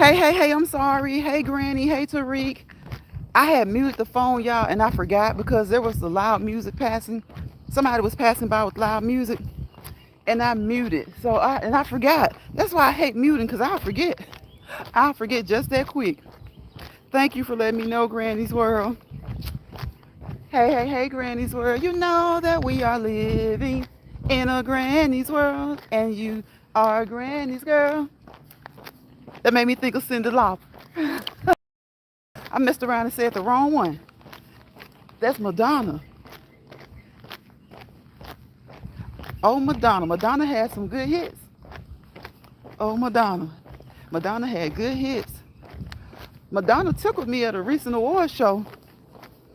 Hey, I'm sorry. Hey, Granny. Hey, Tariq. I had muted the phone, y'all, and I forgot because there was the loud music passing. Somebody was passing by with loud music, and I muted. I forgot. That's why I hate muting because I forget. I forget just that quick. Thank you for letting me know, Granny's World. Hey, Granny's World. You know that we are living in a Granny's world, and you are Granny's girl. That made me think of Cyndi Lauper. I messed around and said the wrong one. That's Madonna. Oh, Madonna. Madonna had some good hits. Oh, Madonna. Madonna had good hits. Madonna tickled me at a recent award show.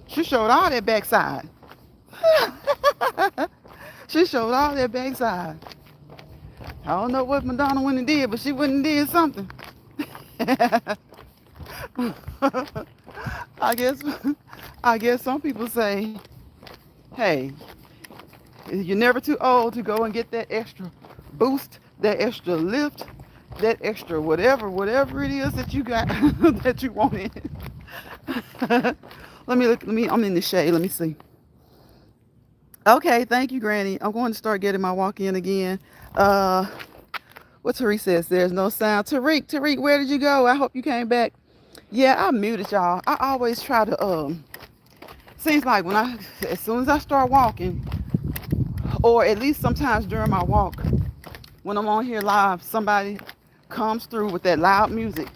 She showed all that backside. She showed all that backside. I don't know what Madonna went and did, but she went and did something. I guess I guess some people say, hey, you're never too old to go and get that extra boost, that extra lift, that extra whatever it is that you got that you wanted. Let me look. I'm in the shade. Let me see. Okay, thank you, Granny. I'm going to start getting my walk in again. Uh, what Tariq says, there's no sound. Tariq, where did you go? I hope you came back. Yeah, I muted y'all. I always try to seems like as soon as I start walking, or at least sometimes during my walk, when I'm on here live, somebody comes through with that loud music,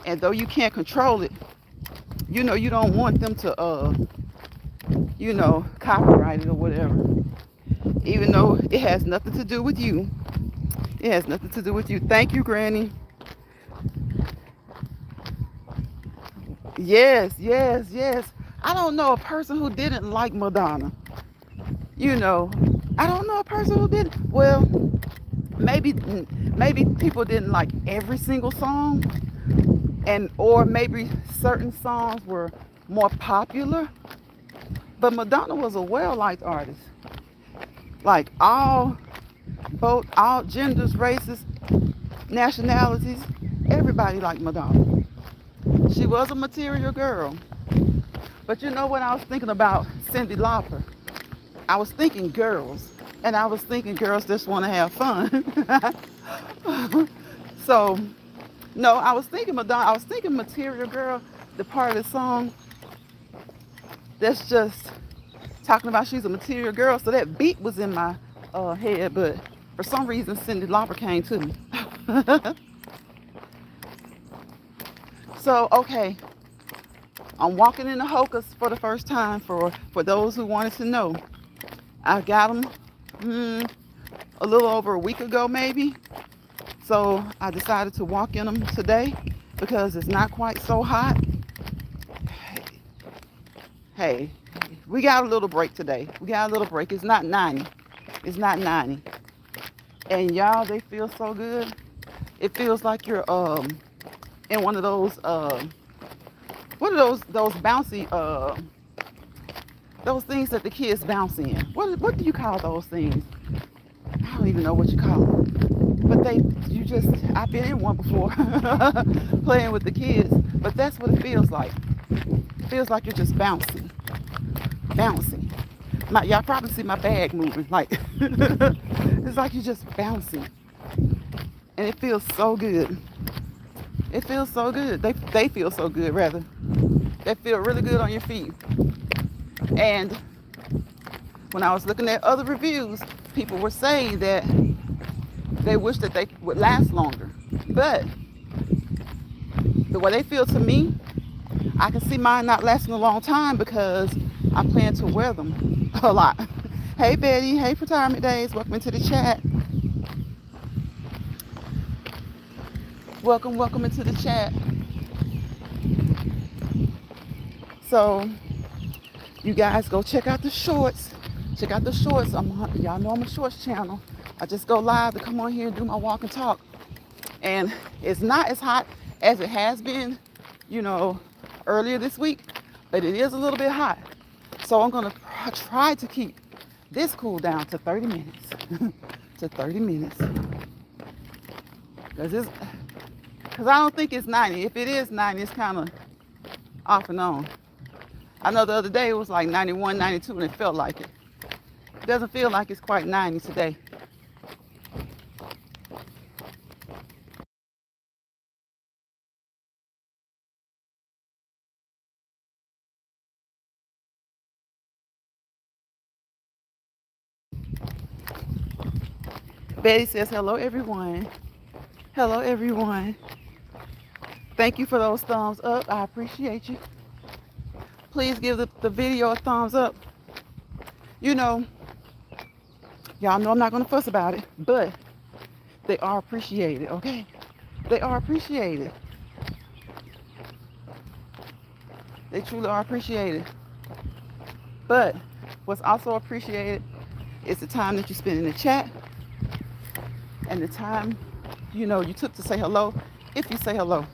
and though you can't control it, you don't want them to copyright it or whatever, even though it has nothing to do with you. It has nothing to do with you. Thank you, Granny. Yes. I don't know a person who didn't like Madonna. You know, I don't know a person who didn't. Well, maybe maybe people didn't like every single song, and or maybe certain songs were more popular. But Madonna was a well-liked artist. Like all genders, races, nationalities, everybody liked Madonna. She was a material girl. But you know what I was thinking about Cyndi Lauper? I was thinking girls. And I was thinking girls just want to have fun. So, no, I was thinking Madonna. I was thinking Material Girl, the part of the song that's just talking about she's a material girl. So that beat was in my head. But for some reason, Cyndi Lauper came to me. So, okay, I'm walking in the Hocus for the first time for those who wanted to know. I got them a little over a week ago, maybe. So I decided to walk in them today because it's not quite so hot. Hey, we got a little break today. We got a little break. It's not 90. It's not 90. And y'all, they feel so good. It feels like you're in one of those what are those bouncy those things that the kids bounce in. What do you call those things? I don't even know what you call them. But I've been in one before playing with the kids. But that's what it feels like. It feels like you're just bouncing. Bouncing. Y'all probably see my bag moving. Like it's like you're just bouncing. And it feels so good. It feels so good. They feel so good rather. They feel really good on your feet. And when I was looking at other reviews, people were saying that they wish that they would last longer. But the way they feel to me, I can see mine not lasting a long time because I plan to wear them a lot. Hey Betty, hey Retirement Days, welcome into the chat. Welcome into the chat. So you guys go check out the shorts. Check out the shorts. Y'all know I'm a shorts channel. I just go live to come on here and do my walk and talk. And it's not as hot as it has been, earlier this week, but it is a little bit hot. So I'm gonna try to keep this cool down to 30 minutes. To 30 minutes. Because Because I don't think it's 90. If it is 90, it's kind of off and on. I know the other day it was like 91, 92, and it felt like it. It doesn't feel like it's quite 90 today. Betty says, hello, everyone. Hello, everyone. Thank you for those thumbs up. I appreciate you. Please give the video a thumbs up. You know, y'all know I'm not going to fuss about it, but they are appreciated, okay? They are appreciated. They truly are appreciated. But what's also appreciated is the time that you spend in the chat and the time, you know, you took to say hello, if you say hello.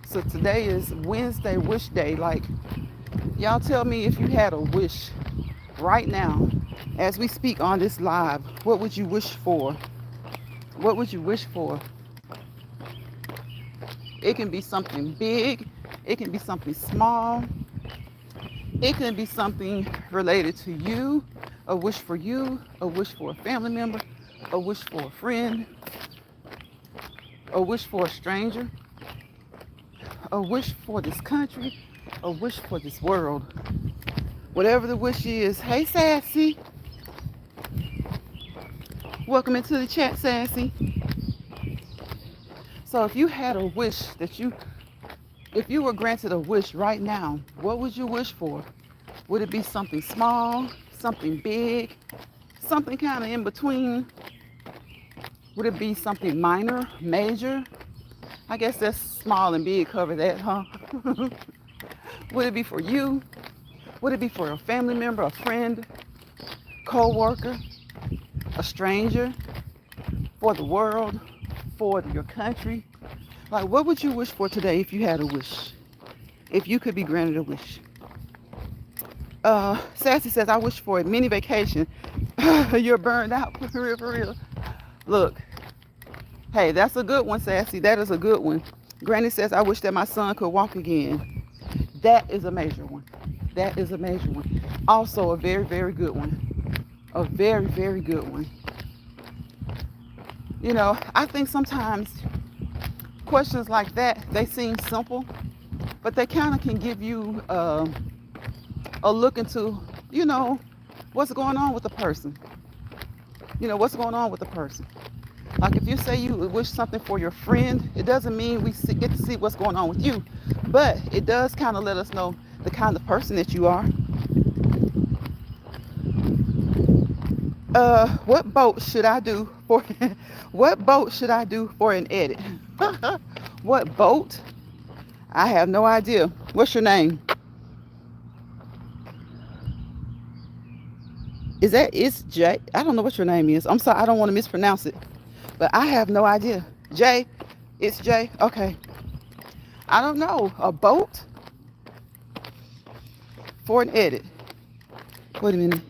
So today is Wednesday Wish Day. Like, y'all tell me if you had a wish right now as we speak on this live, what would you wish for? What would you wish for? It can be something big. It can be something small. It can be something related to you, a wish for you, a wish for a family member, a wish for a friend, a wish for a stranger, a wish for this country, a wish for this world. Whatever the wish is. Hey, Sassy. Welcome into the chat, Sassy. So if you had a wish that if you were granted a wish right now, what would you wish for? Would it be something small, something big, something kind of in between? Would it be something minor, major? I guess that's small and big cover that, huh? Would it be for you? Would it be for a family member, a friend, co-worker, a stranger, for the world, for your country? Like, what would you wish for today if you had a wish? If you could be granted a wish? Sassy says, I wish for a mini vacation. You're burned out, for real, for real. Look, hey, that's a good one, Sassy. That is a good one. Granny says, I wish that my son could walk again. That is a major one. That is a major one. Also a very, very good one. A very, very good one. You know, I think sometimes questions like that, they seem simple, but they kind of can give you a look into, you know, what's going on with the person. You know, what's going on with the person. Like if you say you wish something for your friend, it doesn't mean we get to see what's going on with you, but it does kind of let us know the kind of person that you are. What boat should I do for what boat should I do for an edit? What boat? I have no idea. What's your name? It's Jay? I don't know what your name is. I'm sorry, I don't want to mispronounce it. But I have no idea. Jay? It's Jay? Okay. I don't know. A boat? For an edit. Wait a minute.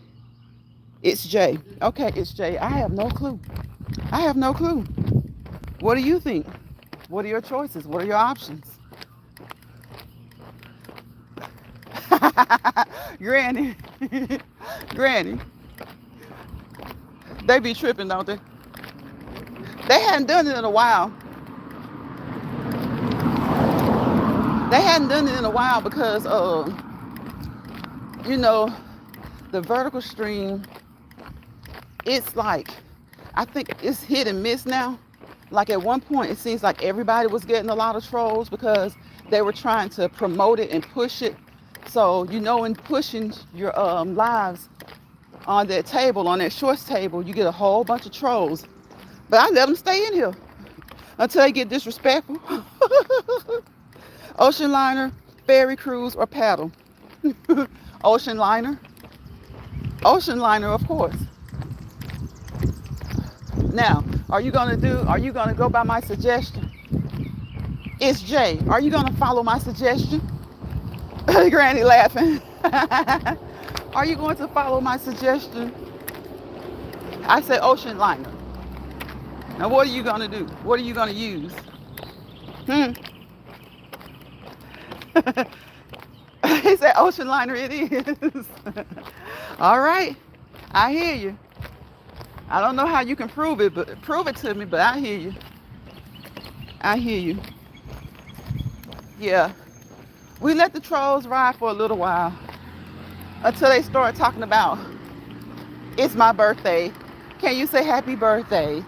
It's Jay. Okay, it's Jay. I have no clue. I have no clue. What do you think? What are your choices? What are your options? Granny. Granny. They be tripping, don't they? They hadn't done it in a while. They hadn't done it in a while because, you know, the vertical stream, it's like, I think it's hit and miss now. Like at one point, it seems like everybody was getting a lot of trolls because they were trying to promote it and push it. So, you know, in pushing your lives on that table, on that shorts table, you get a whole bunch of trolls. But I let them stay in here until they get disrespectful. Ocean liner, ferry cruise, or paddle? Ocean liner. Ocean liner, of course. Now, are you gonna go by my suggestion? It's Jay. Are you gonna follow my suggestion? Granny laughing. Are you going to follow my suggestion? I said ocean liner. Now, what are you going to do? What are you going to use? Hmm. He said, ocean liner it is. All right. I hear you. I don't know how you can prove it, but prove it to me, but I hear you. I hear you. Yeah. We let the trolls ride for a little while until they start talking about, it's my birthday. Can you say happy birthday?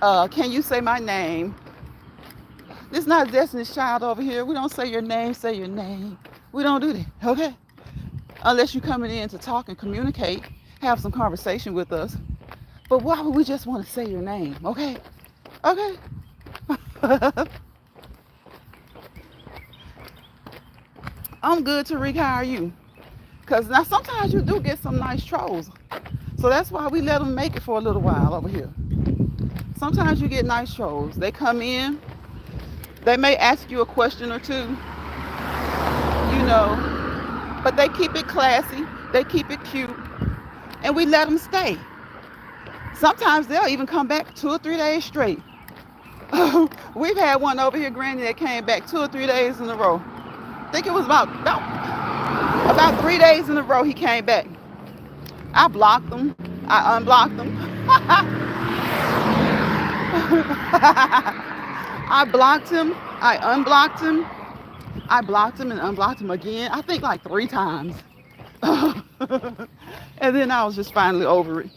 Can you say my name? This is not Destiny's Child over here. We don't say your name, say your name. We don't do that, okay? Unless you're coming in to talk and communicate, have some conversation with us. But why would we just want to say your name, okay? Okay? I'm good, Tariq. How are you? Because now sometimes you do get some nice trolls. So that's why we let them make it for a little while over here. Sometimes you get nice trolls. They come in. They may ask you a question or two, you know, but they keep it classy. They keep it cute. And we let them stay. Sometimes they'll even come back 2 or 3 days straight. We've had one over here, Granny, that came back 2 or 3 days in a row. I think it was about 3 days in a row he came back. I blocked him. I unblocked him. I blocked him. I unblocked him. I blocked him and unblocked him again. I think like 3 times. And then I was just finally over it.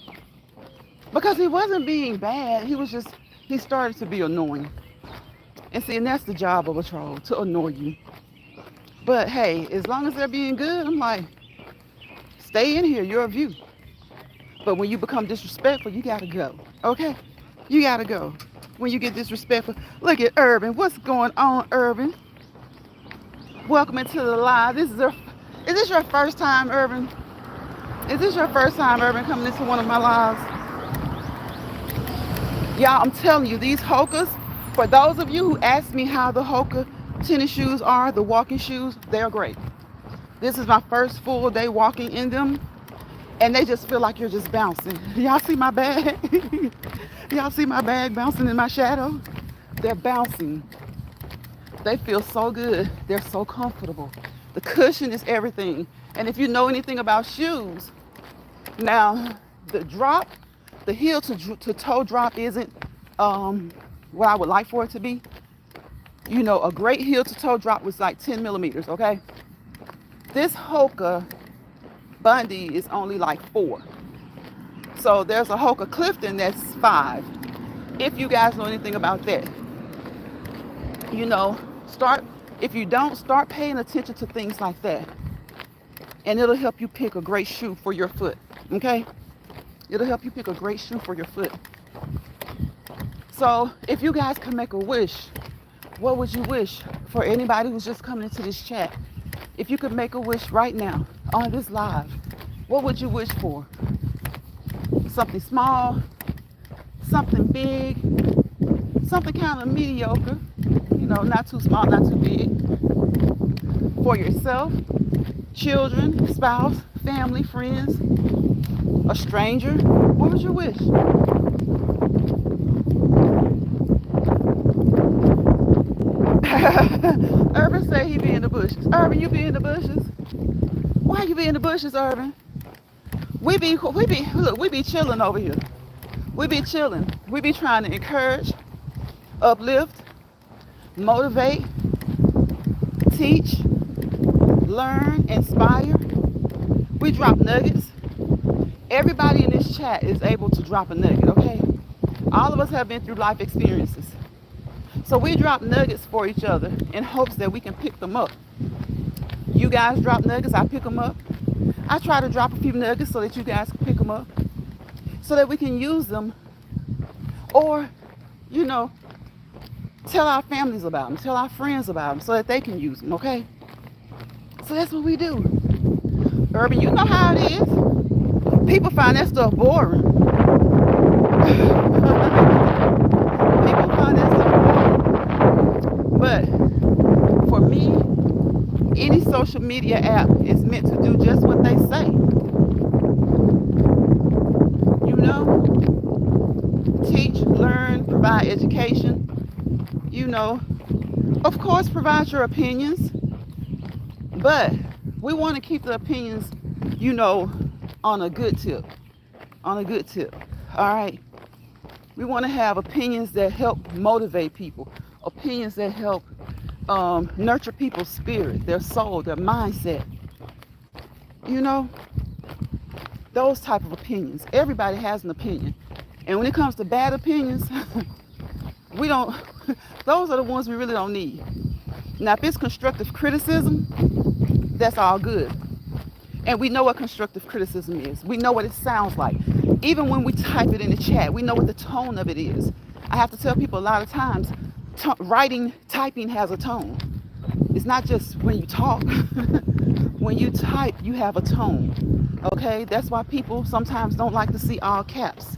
Because he wasn't being bad. He started to be annoying. And see, and that's the job of a troll, to annoy you. But hey, as long as they're being good, I'm like, stay in here, you're a view. But when you become disrespectful, you gotta go, okay? You gotta go. When you get disrespectful, look at Urban. What's going on, Urban? Welcome into the live. Is this your first time, Urban? Is this your first time, Urban, coming into one of my lives? Y'all, I'm telling you, these Hokas, for those of you who asked me how the Hoka tennis shoes are, the walking shoes, they're great. This is my first full day walking in them, and they just feel like you're just bouncing. Y'all see my bag? Y'all see my bag bouncing in my shadow? They're bouncing. They feel so good. They're so comfortable. The cushion is everything. And if you know anything about shoes, now the drop, the heel to toe drop isn't what I would like for it to be. You know, a great heel to toe drop was like 10 millimeters, okay? This Hoka Bundy is only like 4. So there's a Hoka Clifton that's 5. If you guys know anything about that. You know, if you don't, start paying attention to things like that. And it'll help you pick a great shoe for your foot, okay? It'll help you pick a great shoe for your foot. So if you guys can make a wish, what would you wish for anybody who's just coming into this chat? If you could make a wish right now on this live, what would you wish for? Something small, something big, something kind of mediocre, you know, not too small, not too big. For yourself, children, spouse, family, friends, a stranger, what would you wish? Urban say he be in the bushes. Urban, you be in the bushes? Why you be in the bushes, Urban? We be chilling over here. We be chilling. We be trying to encourage, uplift, motivate, teach, learn, inspire. We drop nuggets. Everybody in this chat is able to drop a nugget, okay? All of us have been through life experiences. So we drop nuggets for each other in hopes that we can pick them up. You guys drop nuggets, I pick them up. I try to drop a few nuggets so that you guys can pick them up, so that we can use them, or, you know, tell our families about them, tell our friends about them, so that they can use them, okay? So that's what we do. Urban, you know how it is. People find that stuff boring. People find that stuff boring. But for me, any social media app is meant to do just what they say. You know? Teach, learn, provide high education, you know, of course, provide your opinions, but we want to keep the opinions, you know, on a good tip, on a good tip. All right. We want to have opinions that help motivate people, opinions that help nurture people's spirit, their soul, their mindset. You know, those type of opinions. Everybody has an opinion. And when it comes to bad opinions, we don't, those are the ones we really don't need. Now, if it's constructive criticism, that's all good. And we know what constructive criticism is. We know what it sounds like. Even when we type it in the chat, we know what the tone of it is. I have to tell people a lot of times, typing has a tone. It's not just when you talk. When you type, you have a tone. Okay? That's why people sometimes don't like to see all caps.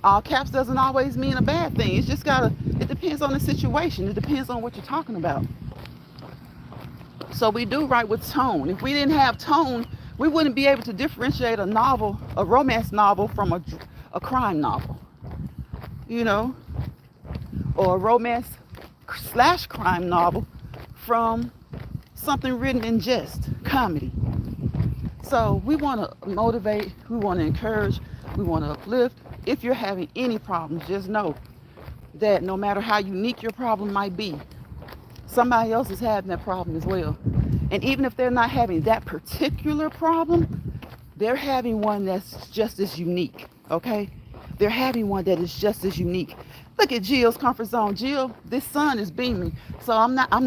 All caps doesn't always mean a bad thing. It's just it depends on the situation. It depends on what you're talking about. So we do write with tone. If we didn't have tone, we wouldn't be able to differentiate a novel, a romance novel, from a crime novel, you know, or a romance / crime novel from something written in jest, comedy. So we want to motivate, we want to encourage, we want to uplift. If you're having any problems, just know that no matter how unique your problem might be, somebody else is having that problem as well. And even if they're not having that particular problem, they're having one that's just as unique, okay? They're having one that is just as unique. Look at Jill's comfort zone. Jill, this sun is beaming. So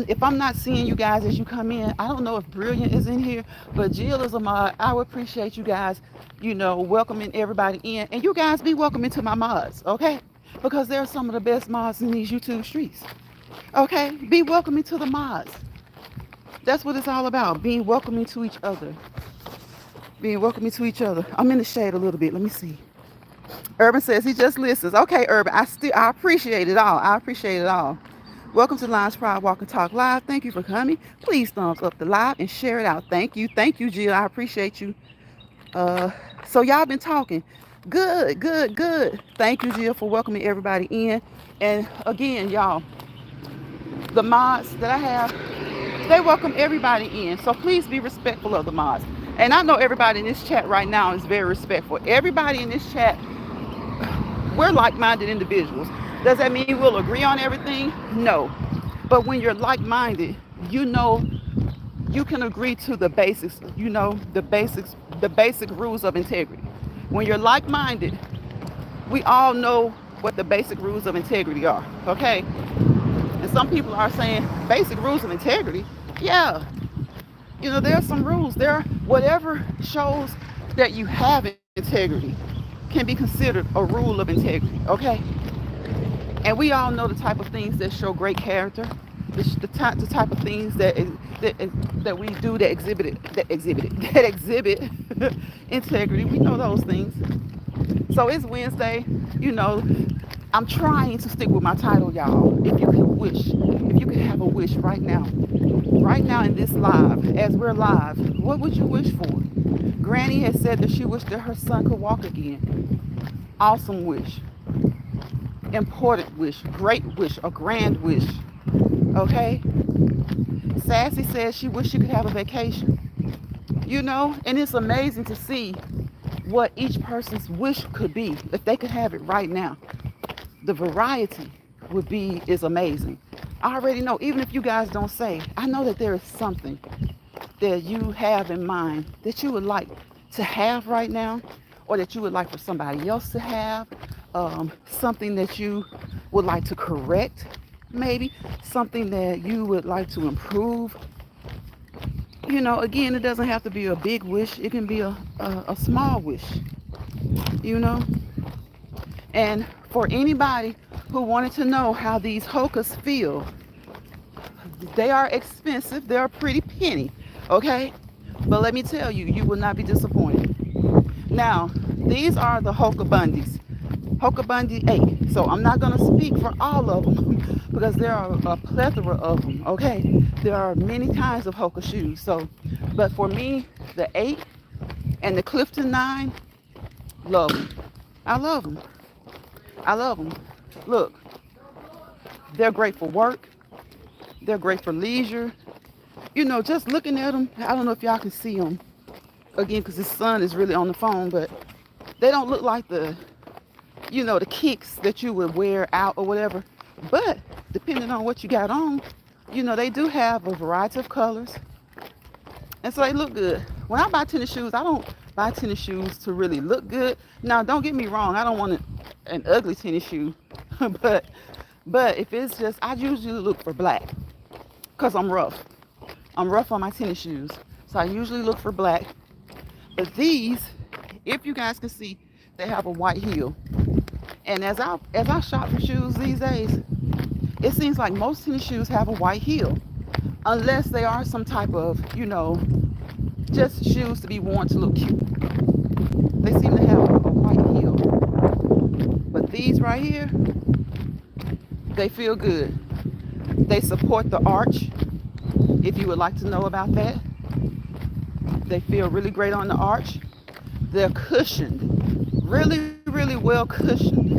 if I'm not seeing you guys as you come in, I don't know if Brilliant is in here, but Jill is a mod. I would appreciate you guys, you know, welcoming everybody in. And you guys be welcome into my mods, okay? Because they're some of the best mods in these YouTube streets. Okay? Be welcoming to the mods. That's what it's all about, being welcoming to each other. Being welcoming to each other. I'm in the shade a little bit. Let me see. Urban says he just listens. Okay, Urban, I appreciate it all. I appreciate it all. Welcome to Lions Pride Walk and Talk Live. Thank you for coming. Please thumbs up the live and share it out. Thank you, Jill. I appreciate you. So y'all been talking. Good. Thank you, Jill, for welcoming everybody in. And again, y'all, the mods that I have, they welcome everybody in. So please be respectful of the mods. And I know everybody in this chat right now is very respectful. Everybody in this chat, we're like-minded individuals. Does that mean we'll agree on everything? No. But when you're like-minded, you know you can agree to the basics, you know, the basic rules of integrity. When you're like-minded, we all know what the basic rules of integrity are, okay? And some people are saying, basic rules of integrity? Yeah. You know, there are some rules. Whatever shows that you have integrity can be considered a rule of integrity, okay? And we all know the type of things that show great character, the type of things that we do that exhibit integrity. We know those things. So it's Wednesday, you know. I'm trying to stick with my title, y'all. If you could have a wish right now in this live, as we're live, what would you wish for? Granny has said that she wished that her son could walk again. Awesome wish. Important wish. Great wish. A grand wish. Okay? Sassy says she wished she could have a vacation. You know, and it's amazing to see what each person's wish could be if they could have it right now. The variety is amazing. I already know, even if you guys don't say, I know that there is something that you have in mind that you would like to have right now, or that you would like for somebody else to have, something that you would like to correct, maybe something that you would like to improve. You know, again, it doesn't have to be a big wish. It can be a small wish, you know. And for anybody who wanted to know how these hokas feel, they are expensive. They're a pretty penny, okay? But let me tell you, you will not be disappointed. Now, these are the Hoka Bundys. Hoka Bundy 8. So I'm not going to speak for all of them because there are a plethora of them, okay? There are many kinds of Hoka shoes. So, but for me, the 8 and the Clifton 9, love them. I love them. I love them. Look, They're great for work. They're great for leisure. You know, just looking at them, I don't know if y'all can see them again because the sun is really on the phone, but they don't look like the kicks that you would wear out or whatever. But depending on what you got on, they do have a variety of colors. And so they look good. When I buy tennis shoes, I don't buy tennis shoes to really look good. Now, don't get me wrong. I don't want an ugly tennis shoe. but if it's just, I usually look for black because I'm rough. I'm rough on my tennis shoes. So I usually look for black. But these, if you guys can see, they have a white heel. And as I shop for shoes these days, it seems like most tennis shoes have a white heel. Unless they are some type of, just shoes to be worn to look cute. They seem to have a white heel. But these right here, they feel good. They support the arch, if you would like to know about that. They feel really great on the arch. They're cushioned, really, really well cushioned.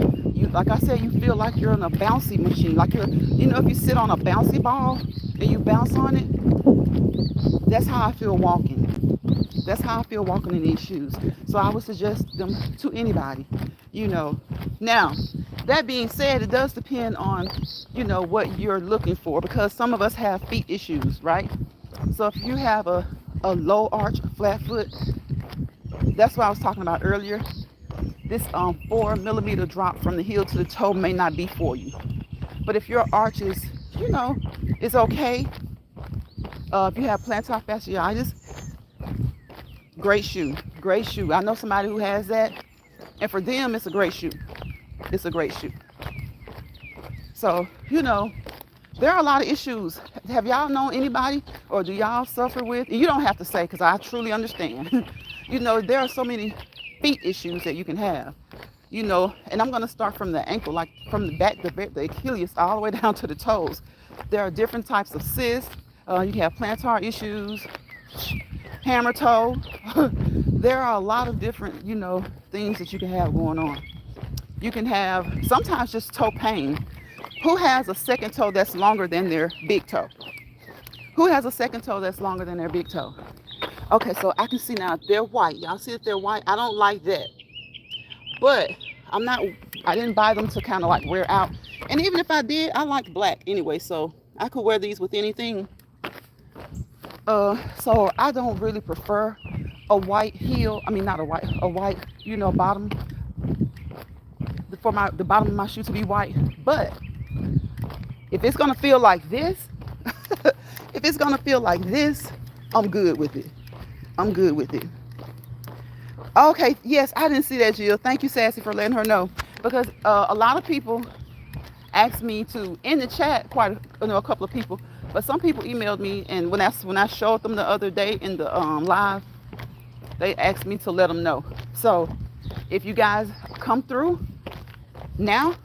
Like I said, you feel like you're on a bouncy machine. Like if you sit on a bouncy ball and you bounce on it, that's how I feel walking. That's how I feel walking in these shoes. So I would suggest them to anybody, Now, that being said, it does depend on, what you're looking for, because some of us have feet issues, right? So if you have a low arch, flat foot, that's what I was talking about earlier. This 4 millimeter drop from the heel to the toe may not be for you. But if your arch is, it's okay. If you have plantar fasciitis, great shoe. Great shoe. I know somebody who has that. And for them, it's a great shoe. It's a great shoe. So, there are a lot of issues. Have y'all known anybody, or do y'all suffer with? And you don't have to say, because I truly understand. There are so many feet issues that you can have. And I'm going to start from the ankle, like from the back, the Achilles, all the way down to the toes. There are different types of cysts. You can have plantar issues, hammer toe. There are a lot of different, things that you can have going on. You can have sometimes just toe pain. Who has a second toe that's longer than their big toe? Who has a second toe that's longer than their big toe? Okay, so I can see now they're white. Y'all see that they're white? I don't like that. But I didn't buy them to kind of like wear out. And even if I did, I like black anyway, so I could wear these with anything. So I don't really prefer a white heel. I mean, not a white, bottom. For the bottom of my shoe to be white. But if it's gonna feel like this, I'm good with it. I'm good with it. Okay, yes, I didn't see that, Jill. Thank you, Sassy, for letting her know. Because a lot of people asked me to, in the chat, a couple of people, but some people emailed me, and when I showed them the other day in the live, they asked me to let them know. So if you guys come through now,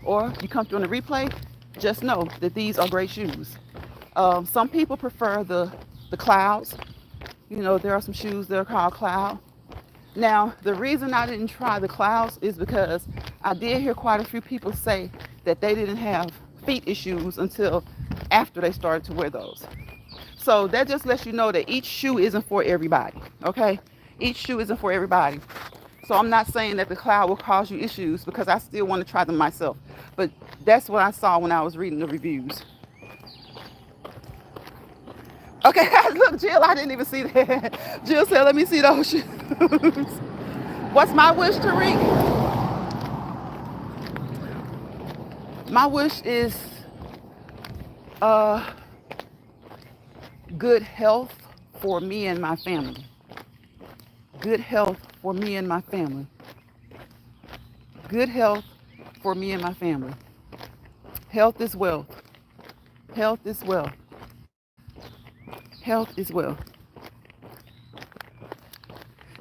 or you come through on the replay, just know that these are great shoes. Some people prefer the clouds. There are some shoes that are called cloud. Now, the reason I didn't try the clouds is because I did hear quite a few people say that they didn't have feet issues until after they started to wear those. So that just lets you know that each shoe isn't for everybody, okay? Each shoe isn't for everybody. So I'm not saying that the cloud will cause you issues, because I still want to try them myself. But that's what I saw when I was reading the reviews. Okay, look, Jill, I didn't even see that. Jill said, let me see those shoes. What's my wish, Tariq? My wish is good health for me and my family. Good health for me and my family. Good health for me and my family. Health is wealth. Health is wealth. Health is wealth.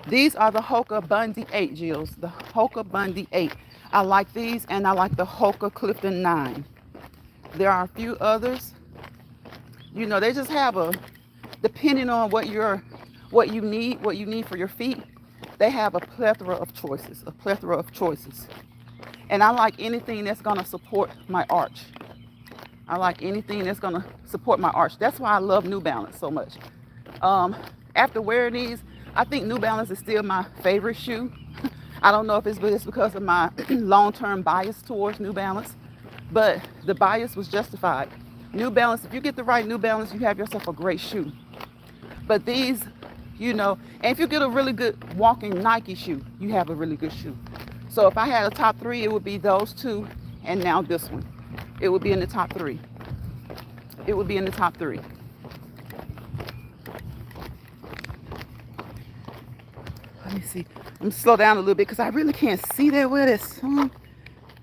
These are the Hoka Bundy 8, Jills. The Hoka Bundy 8. I like these, and I like the Hoka Clifton 9. There are a few others. They just have depending on what you need for your feet, they have a plethora of choices. And I like anything that's gonna support my arch. I like anything that's gonna support my arch. That's why I love New Balance so much. After wearing these, I think New Balance is still my favorite shoe. I don't know if it's because of my long-term bias towards New Balance, but the bias was justified. New Balance, if you get the right New Balance, you have yourself a great shoe. But these, and if you get a really good walking Nike shoe, you have a really good shoe. So if I had a top three, it would be those two, and now this one. It would be in the top three. It would be in the top three. Let me see. I'm gonna slow down a little bit because I really can't see that well. That sun.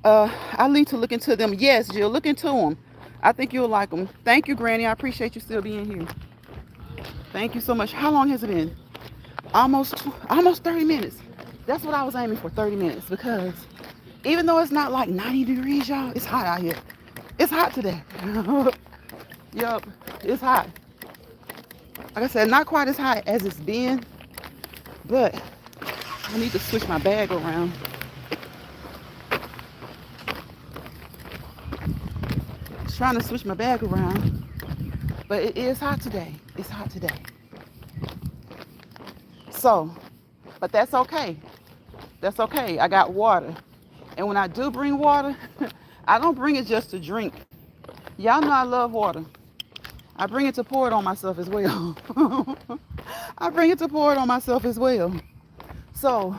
I need to look into them. Yes, Jill, look into them. I think you'll like them. Thank you, Granny. I appreciate you still being here. Thank you so much. How long has it been? Almost 30 minutes. That's what I was aiming for, 30 minutes, because even though it's not like 90 degrees, y'all, it's hot out here. It's hot today. Yup, it's hot. Like I said, not quite as hot as it's been, but I need to switch my bag around. Trying to switch my bag around, but it is hot today. It's hot today. So, but that's okay. That's okay. I got water. And when I do bring water, I don't bring it just to drink. Y'all know I love water. I bring it to pour it on myself as well. I bring it to pour it on myself as well. So,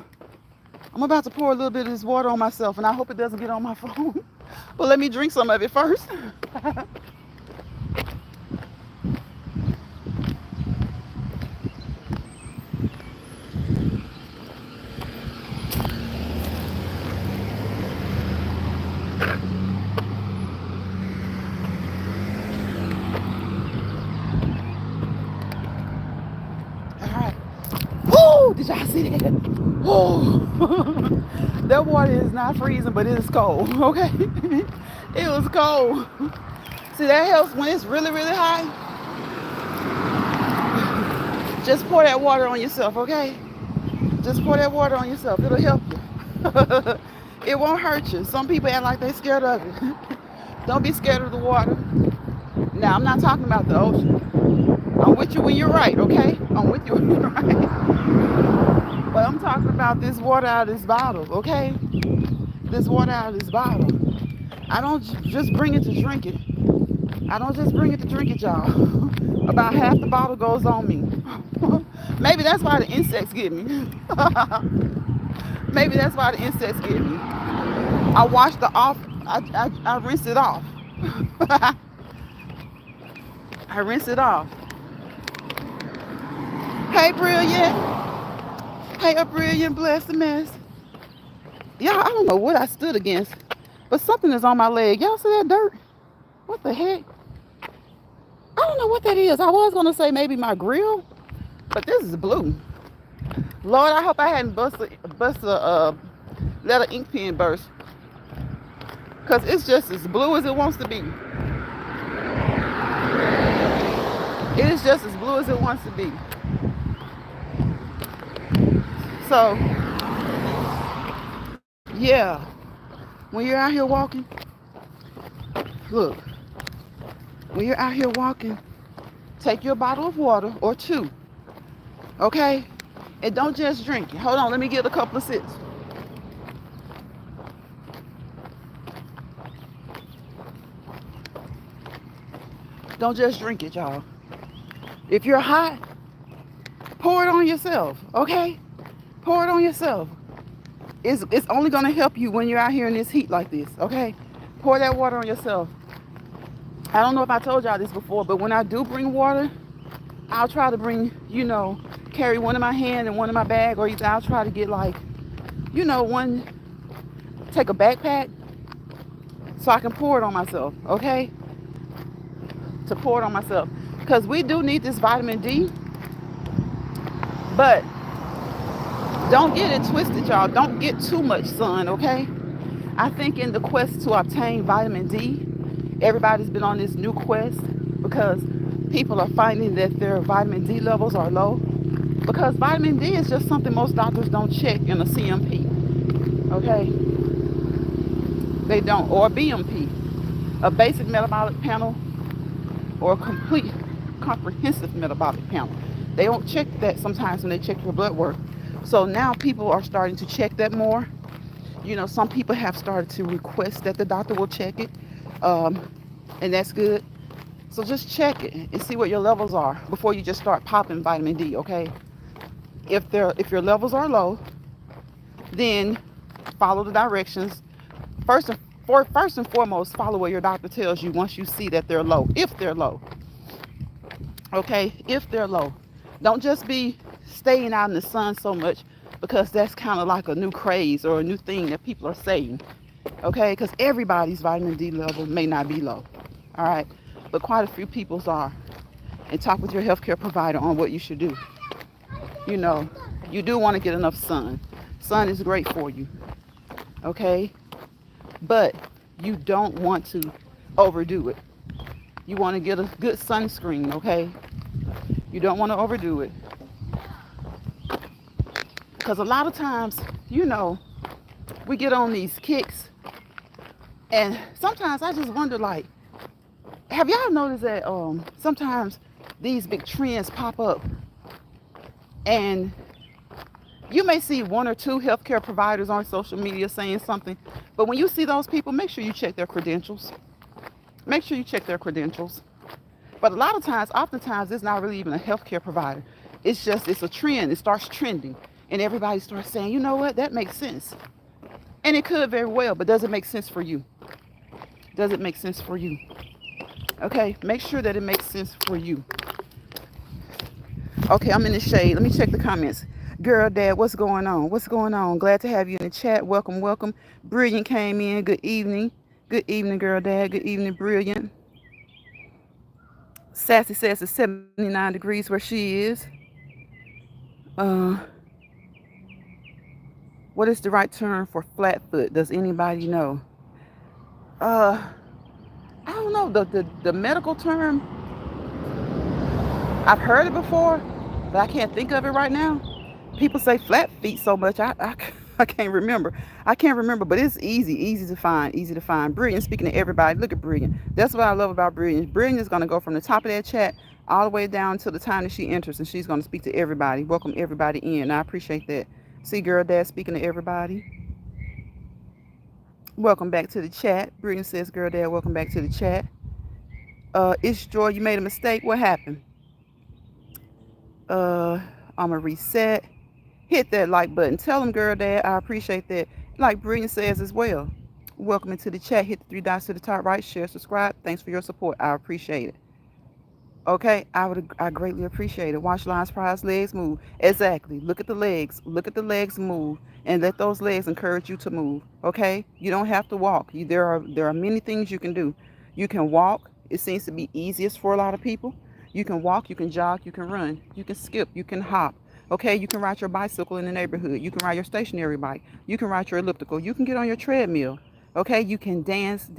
I'm about to pour a little bit of this water on myself, and I hope it doesn't get on my phone. But let me drink some of it first. Did y'all see that? Oh, that water is not freezing, but it is cold, okay? It was cold. See, that helps when it's really, really hot. Just pour that water on yourself, okay? Just pour that water on yourself. It'll help you. It won't hurt you. Some people act like they're scared of it. Don't be scared of the water. Now, I'm not talking about the ocean. I'm with you when you're right, okay? I'm with you when you're right. But I'm talking about this water out of this bottle, okay? This water out of this bottle. I don't just bring it to drink it. I don't just bring it to drink it, y'all. About half the bottle goes on me. Maybe that's why the insects get me. Maybe that's why the insects get me. I wash the off. I rinse it off. I rinse it off. Hey, Brilliant. Hey, a Brilliant, bless the mess. Y'all, I don't know what I stood against, but something is on my leg. Y'all see that dirt? What the heck? I don't know what that is. I was going to say maybe my grill, but this is blue. Lord, I hope I hadn't let an ink pen burst, because it's just as blue as it wants to be. It is just as blue as it wants to be. So, yeah, when you're out here walking, look, when you're out here walking, take your bottle of water or two, okay? And don't just drink it. Hold on, let me get a couple of sips. Don't just drink it, y'all. If you're hot, pour it on yourself, okay? Pour it on yourself. It's only going to help you when you're out here in this heat like this, okay? Pour that water on yourself. I don't know if I told y'all this before, but when I do bring water, I'll try to bring, carry one in my hand and one in my bag, or either I'll try to get take a backpack so I can pour it on myself, okay? To pour it on myself. Because we do need this vitamin D, but don't get it twisted, y'all. Don't get too much sun, okay? I think in the quest to obtain vitamin D, everybody's been on this new quest because people are finding that their vitamin D levels are low. Because vitamin D is just something most doctors don't check in a CMP, okay? They don't, or BMP. A basic metabolic panel or a complete comprehensive metabolic panel. They don't check that sometimes when they check your blood work. So now people are starting to check that more. You know, some people have started to request that the doctor will check it, um, and that's good. So just check it and see what your levels are before you just start popping vitamin D. Okay, if your levels are low, then follow the directions. First and foremost, follow what your doctor tells you once you see that they're low. If they're low, okay, if they're low, don't just be staying out in the sun so much because that's kind of like a new craze or a new thing that people are saying. Okay, because everybody's vitamin D level may not be low. All right, but quite a few people's are. And talk with your healthcare provider on what you should do. You know, you do want to get enough sun. Sun is great for you. Okay, but you don't want to overdo it. You want to get a good sunscreen. Okay, you don't want to overdo it because a lot of times, you know, we get on these kicks, and sometimes I just wonder, like, have y'all noticed that sometimes these big trends pop up, and you may see one or two healthcare providers on social media saying something, but when you see those people, make sure you check their credentials. Make sure you check their credentials. But a lot of times, oftentimes, it's not really even a healthcare provider. It's a trend. It starts trending, and everybody starts saying, you know what, that makes sense. And it could very well, but does it make sense for you? Does it make sense for you? Okay, make sure that it makes sense for you. Okay, I'm in the shade. Let me check the comments. Girl, Dad, what's going on? What's going on? Glad to have you in the chat. Welcome, welcome. Brilliant came in. Good evening. Good evening, Girl, Dad. Good evening, Brilliant. Sassy says it's 79 degrees where she is. What is the right term for flat foot? Does anybody know? I don't know. The medical term, I've heard it before, but I can't think of it right now. People say flat feet so much, I can't remember. I can't remember, but it's easy to find. Brilliant, speaking to everybody. Look at Brilliant. That's what I love about Brilliant. Brilliant is going to go from the top of that chat all the way down to the time that she enters, and she's going to speak to everybody. Welcome everybody in. I appreciate that. See, Girl, Dad speaking to everybody. Welcome back to the chat. Brilliant says, Girl, Dad, welcome back to the chat. It's Joy, you made a mistake. What happened? I'm going to reset. Hit that like button. Tell them, Girl, Dad, I appreciate that. Like Brilliant says as well. Welcome into the chat. Hit the three dots to the top right. Share, subscribe. Thanks for your support. I appreciate it. Okay, I greatly appreciate it. Watch Lions Prize legs move. Exactly. Look at the legs. Look at the legs move, and let those legs encourage you to move. Okay, you don't have to walk. There are many things you can do. You can walk. It seems to be easiest for a lot of people. You can walk. You can jog. You can run. You can skip. You can hop. Okay, you can ride your bicycle in the neighborhood. You can ride your stationary bike. You can ride your elliptical. You can get on your treadmill. Okay, you can dance.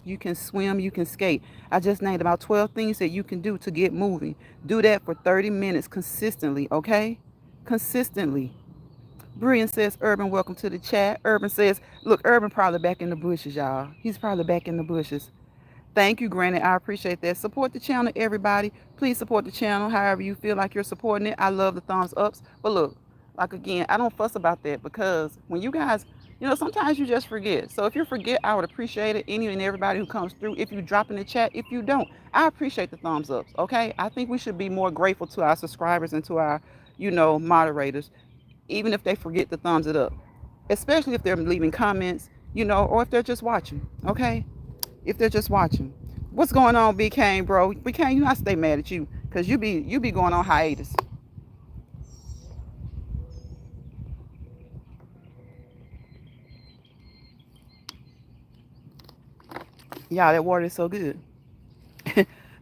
You can swim. You can skate. I just named about 12 things that you can do to get moving. Do that for 30 minutes consistently, okay? Consistently. Brilliant says, Urban, welcome to the chat. Urban says, look, Urban probably back in the bushes, y'all. He's probably back in the bushes. Thank you, Granny. I appreciate that. Support the channel, everybody. Please support the channel however you feel like you're supporting it. I love the thumbs ups. But look, like again, I don't fuss about that because when you guys, sometimes you just forget. So if you forget, I would appreciate it. Any and everybody who comes through, if you drop in the chat, if you don't, I appreciate the thumbs ups. Okay. I think we should be more grateful to our subscribers and to our, moderators, even if they forget to thumbs it up, especially if they're leaving comments, or if they're just watching. Okay. If they're just watching. What's going on, B Kane, bro? B Kane, I stay mad at you because you be going on hiatus. Yeah, that water is so good.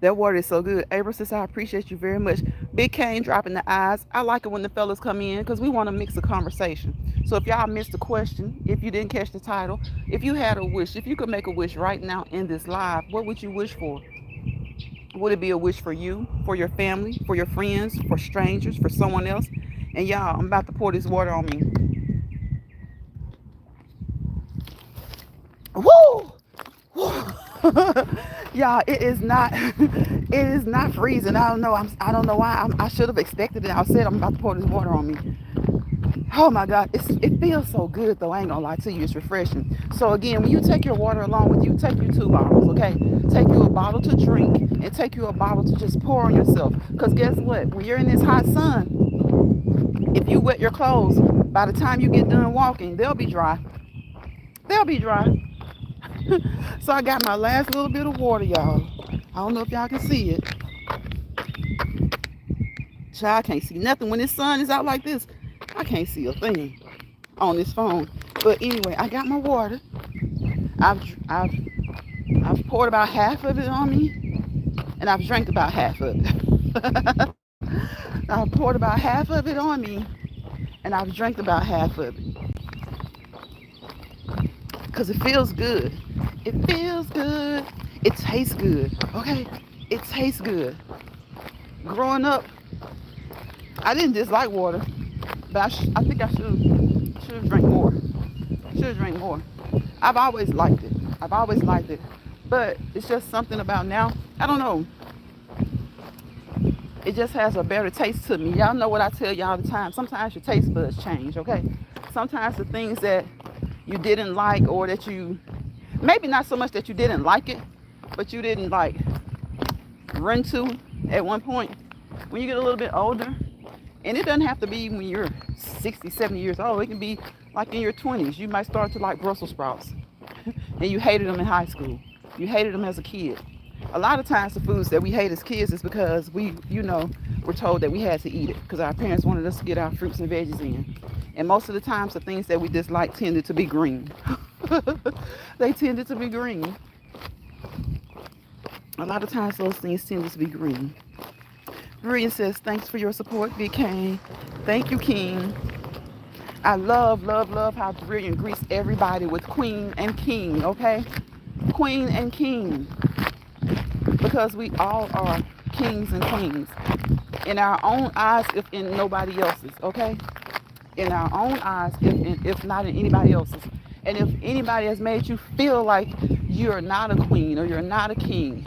That water is so good. April says, I appreciate you very much. Big Kane dropping the eyes. I like it when the fellas come in because we want to mix the conversation. So if y'all missed the question, if you didn't catch the title, if you had a wish, if you could make a wish right now in this live, what would you wish for? Would it be a wish for you, for your family, for your friends, for strangers, for someone else? And y'all, I'm about to pour this water on me. Woo! Woo! Y'all, it is not it is not freezing. I don't know. I don't know why. I should have expected it. I said I'm about to pour this water on me. Oh my God, it feels so good though. I ain't gonna lie to you, it's refreshing. So again, when you take your water along with you, take you 2 bottles, okay? Take you a bottle to drink and take you a bottle to just pour on yourself. Because guess what? When you're in this hot sun, if you wet your clothes, by the time you get done walking, they'll be dry. They'll be dry. So I got my last little bit of water, y'all. I don't know if y'all can see it. Child, I can't see nothing. When the sun is out like this, I can't see a thing on this phone. But anyway, I got my water. I've poured about half of it on me, and I've drank about half of it. I've poured about half of it on me, and I've drank about half of it. Because it feels good. It feels good. It tastes good. Okay? It tastes good. Growing up, I didn't dislike water, but I think I should have drank more. Should have drank more. I've always liked it. I've always liked it. But it's just something about now. I don't know. It just has a better taste to me. Y'all know what I tell y'all all the time. Sometimes your taste buds change, okay? Sometimes the things that you didn't like, or that you, maybe not so much that you didn't like it, but you didn't like run to at one point. When you get a little bit older, and it doesn't have to be when you're 60, 70 years old. It can be like in your 20s. You might start to like Brussels sprouts. And you hated them in high school. You hated them as a kid. A lot of times the foods that we hate as kids is because we, were told that we had to eat it because our parents wanted us to get our fruits and veggies in. And most of the times the things that we dislike tended to be green. They tended to be green. A lot of times those things tended to be green. Brilliant says, thanks for your support, Big Kane. Thank you, King. I love, love, love how Brilliant greets everybody with Queen and King, okay? Queen and King. Because we all are kings and queens. In our own eyes, if in nobody else's, okay? In our own eyes, if not in anybody else's. And if anybody has made you feel like you're not a queen or you're not a king,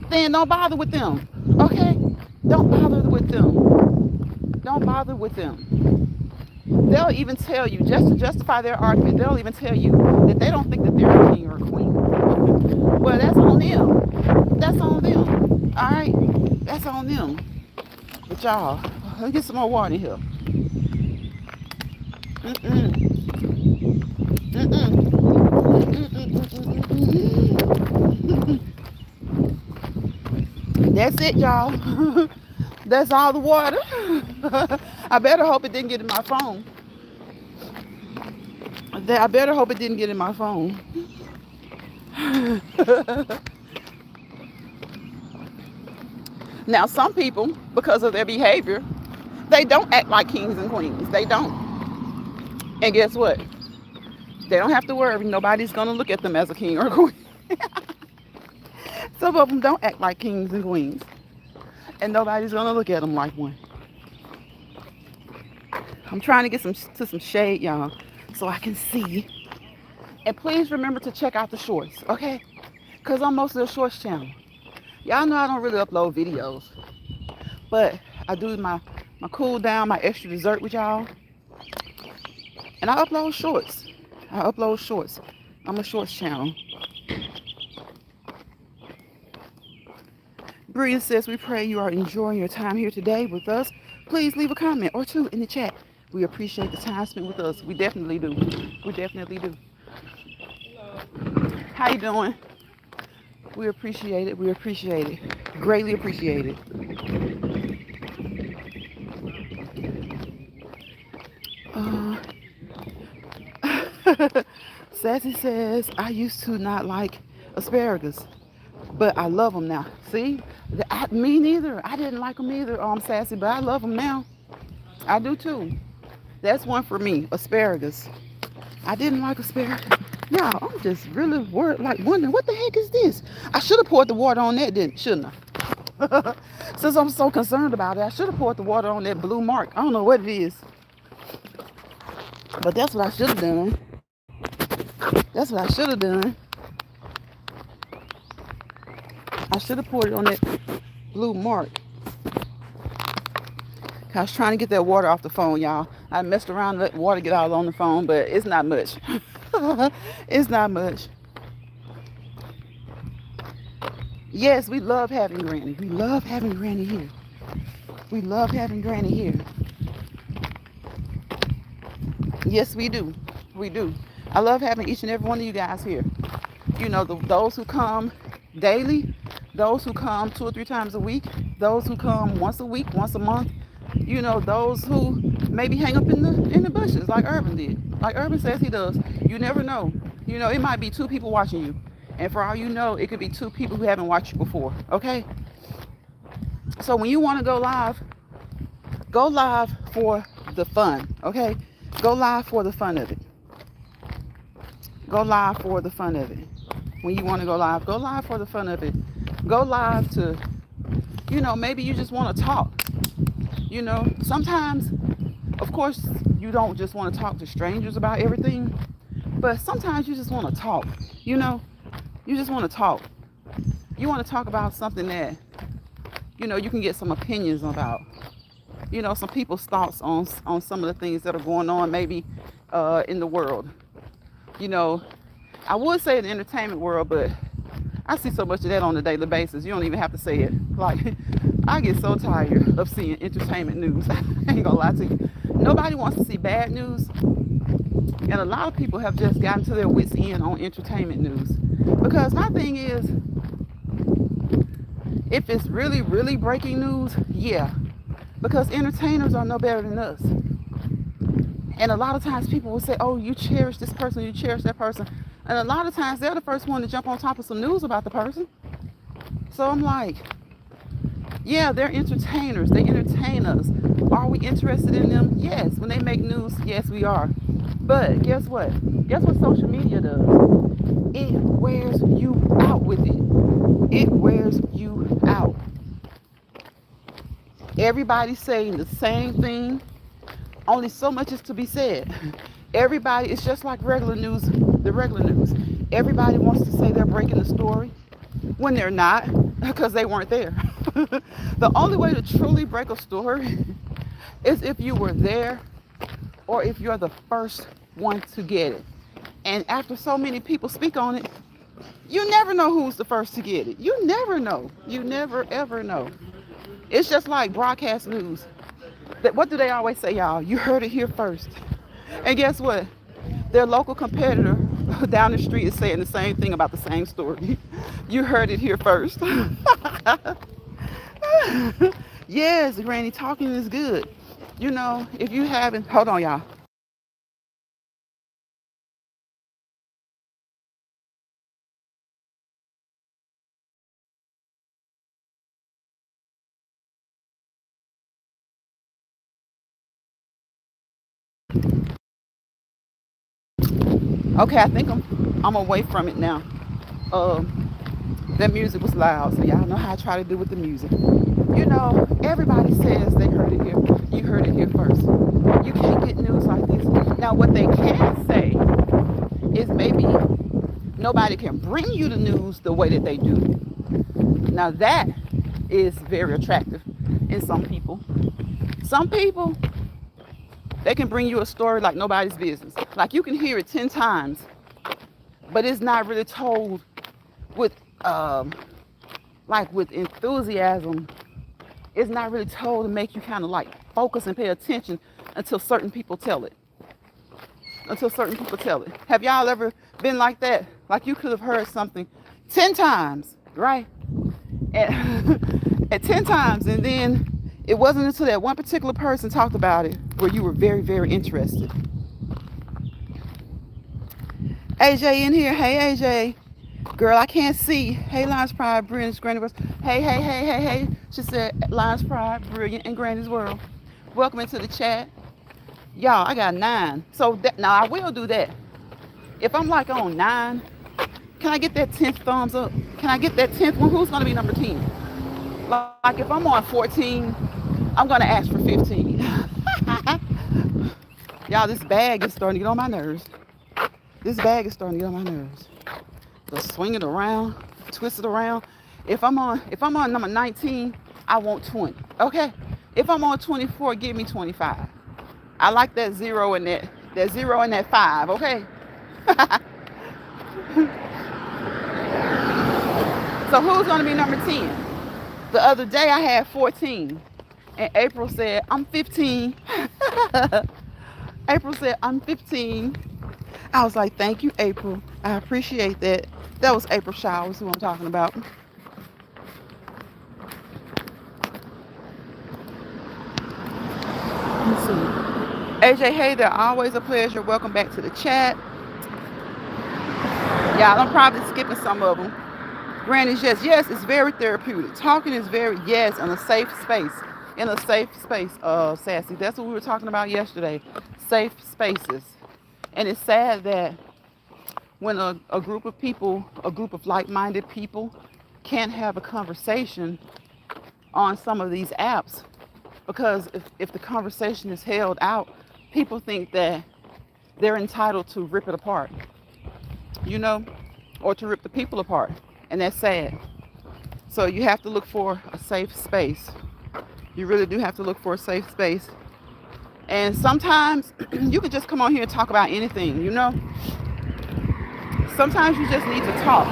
then don't bother with them, okay? Don't bother with them. Don't bother with them. They'll even tell you, just to justify their argument, they'll even tell you that they don't think that they're a king or a queen. Well, that's on them. That's on them. All right? That's on them. But y'all, let's get some more water in here. That's it, y'all. That's all the water. I better hope it didn't get in my phone. I better hope it didn't get in my phone. Now, some people, because of their behavior, they don't act like kings and queens. They don't. And guess what? They don't have to worry. Nobody's going to look at them as a king or a queen. Some of them don't act like kings and queens. And nobody's going to look at them like one. I'm trying to get some shade, y'all, so I can see. And please remember to check out the shorts, okay? Because I'm mostly a shorts channel. Y'all know I don't really upload videos. But I do my cool down, my extra dessert with y'all. And I upload shorts. I'm a shorts channel. Bria says, we pray you are enjoying your time here today with us. Please leave a comment or two in the chat. We appreciate the time spent with us. We definitely do. We definitely do. How you doing? We appreciate it. We appreciate it. Greatly appreciate it. Sassy says, I used to not like asparagus, but I love them now. See? Me neither. I didn't like them either, Sassy, but I love them now. I do too. That's one for me, asparagus. I didn't like asparagus. Y'all, I'm just really wondering, what the heck is this? I should have poured the water on that, shouldn't I? Since I'm so concerned about it, I should have poured the water on that blue mark. I don't know what it is. But that's what I should have done. That's what I should have done. I should have poured it on that blue mark. I was trying to get that water off the phone, y'all. I messed around and let water get all on the phone, but it's not much. It's not much. Yes, we love having Granny. We love having Granny here. We love having Granny here. Yes, we do. We do. I love having each and every one of you guys here. You know, those who come daily, those who come 2 or 3 times a week, those who come once a week, once a month. You know, those who maybe hang up in the bushes like Urban did. Like Urban says he does. You never know. You know, it might be 2 people watching you. And for all you know, it could be 2 people who haven't watched you before. Okay? So when you want to go live for the fun. Okay? Go live for the fun of it. Go live for the fun of it. When you want to go live for the fun of it. Go live to, you know, maybe you just want to talk. You know, sometimes, of course, you don't just want to talk to strangers about everything, but sometimes you just want to talk. You know, you just want to talk. You want to talk about something that, you know, you can get some opinions about. You know, some people's thoughts on some of the things that are going on maybe in the world. You know, I would say the entertainment world, but I see so much of that on a daily basis. You don't even have to say it. Like, I get so tired of seeing entertainment news. I ain't gonna lie to you. Nobody wants to see bad news. And a lot of people have just gotten to their wits' end on entertainment news. Because my thing is, if it's really, really breaking news, yeah. Because entertainers are no better than us. And a lot of times people will say, oh, you cherish this person, you cherish that person. And a lot of times they're the first one to jump on top of some news about the person. So I'm like, yeah, they're entertainers. They entertain us. Are we interested in them? Yes. When they make news, yes, we are. But guess what? Guess what social media does? It wears you out with it. It wears you out. Everybody's saying the same thing. Only so much is to be said. Everybody, it's just like regular news, the regular news. Everybody wants to say they're breaking the story when they're not, because they weren't there. The only way to truly break a story is if you were there or if you're the first one to get it. And after so many people speak on it, you never know who's the first to get it. You never know. You never, ever know. It's just like broadcast news. What do they always say, y'all? You heard it here first. And guess what? Their local competitor down the street is saying the same thing about the same story. You heard it here first. Yes, Granny, talking is good. You know, if you haven't, hold on, y'all. Okay, I think I'm away from it now. That music was loud, so y'all know how I try to do with the music. You know, everybody says they heard it here. You heard it here first. You can't get news like this. Now, what they can say is maybe nobody can bring you the news the way that they do. Now, that is very attractive in some people. Some people, they can bring you a story like nobody's business. Like you can hear it 10 times, but it's not really told with like with enthusiasm. It's not really told to make you kind of like focus and pay attention until certain people tell it. Until certain people tell it. Have y'all ever been like that? Like you could have heard something 10 times, right? At 10 times, and then it wasn't until that one particular person talked about it where you were very, very interested. AJ in here. Hey, AJ. Girl, I can't see. Hey, Lions Pride, Brilliant, Granny's World. Hey. She said, Lions Pride, Brilliant, and Granny's World. Welcome into the chat. Y'all, I got 9. So now I will do that. If I'm like on 9, can I get that 10th thumbs up? Can I get that 10th one? Who's going to be number 10? Like if I'm on 14, I'm going to ask for 15. Y'all, this bag is starting to get on my nerves. This bag is starting to get on my nerves. Just swing it around, twist it around. If I'm on number 19, I want 20. Okay? If I'm on 24, give me 25. I like that zero and that zero and that five, okay? So who's gonna be number 10? The other day I had 14. And April said, I'm 15. April said, I'm 15. I was like, thank you, April. I appreciate that. That was April Showers, who I'm talking about. Let's see. AJ, hey there. Always a pleasure. Welcome back to the chat. Yeah, I'm probably skipping some of them. Granny's yes, it's very therapeutic. Talking is very, yes, in a safe space. In a safe space, Sassy. That's what we were talking about yesterday. Safe spaces. And it's sad that when a group of people, a group of like-minded people can't have a conversation on some of these apps, because if the conversation is held out, people think that they're entitled to rip it apart, you know, or to rip the people apart. And that's sad. So you have to look for a safe space. You really do have to look for a safe space. And sometimes you can just come on here and talk about anything, you know. Sometimes you just need to talk.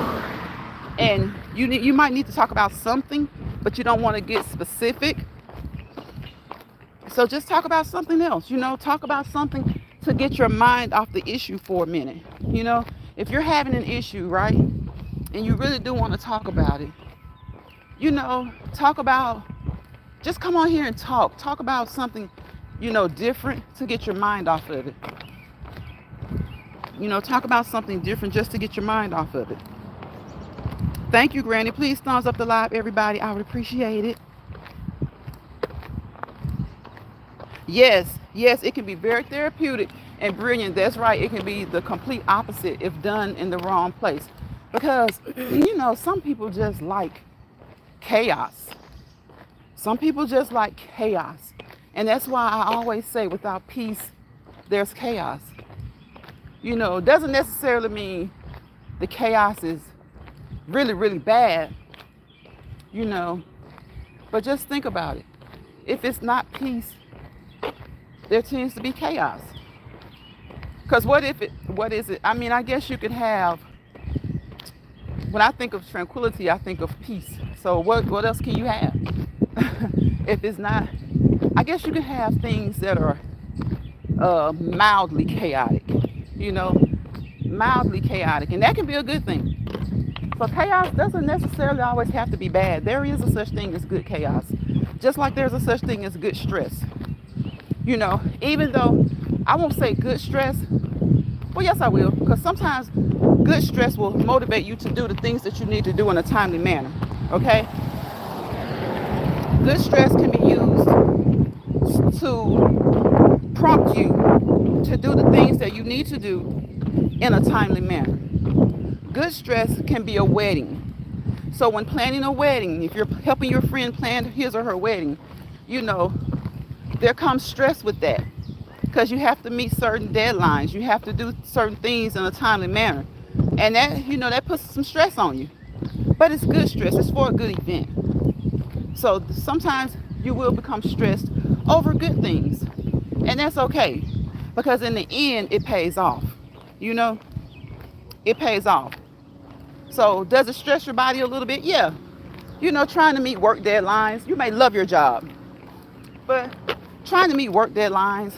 And you might need to talk about something, but you don't want to get specific. So just talk about something else, you know. Talk about something to get your mind off the issue for a minute. You know, if you're having an issue, right, and you really do want to talk about it, you know, just come on here and talk about something, you know, different, to get your mind off of it. You know, talk about something different just to get your mind off of it. Thank you, Granny. Please thumbs up the live, everybody. I would appreciate it. Yes, it can be very therapeutic and brilliant. That's right. It can be the complete opposite if done in the wrong place. Because, you know, some people just like chaos. Some people just like chaos. And that's why I always say, without peace, there's chaos. You know, it doesn't necessarily mean the chaos is really, really bad, you know, but just think about it. If it's not peace, there tends to be chaos. Because what is it? I mean, I guess you could have, when I think of tranquility, I think of peace. So what else can you have? If it's not, I guess you can have things that are mildly chaotic, you know, mildly chaotic. And that can be a good thing. So chaos doesn't necessarily always have to be bad. There is a such thing as good chaos. Just like there's a such thing as good stress. You know, even though I won't say good stress, well, yes, I will, because sometimes good stress will motivate you to do the things that you need to do in a timely manner, okay? Good stress can be used to prompt you to do the things that you need to do in a timely manner. Good stress can be a wedding. So when planning a wedding, if you're helping your friend plan his or her wedding, you know, there comes stress with that, because you have to meet certain deadlines. You have to do certain things in a timely manner. And that, you know, that puts some stress on you. But it's good stress. It's for a good event. So sometimes you will become stressed over good things. And that's okay, because in the end, it pays off. You know, it pays off. So does it stress your body a little bit? Yeah. You know, trying to meet work deadlines. You may love your job, but trying to meet work deadlines,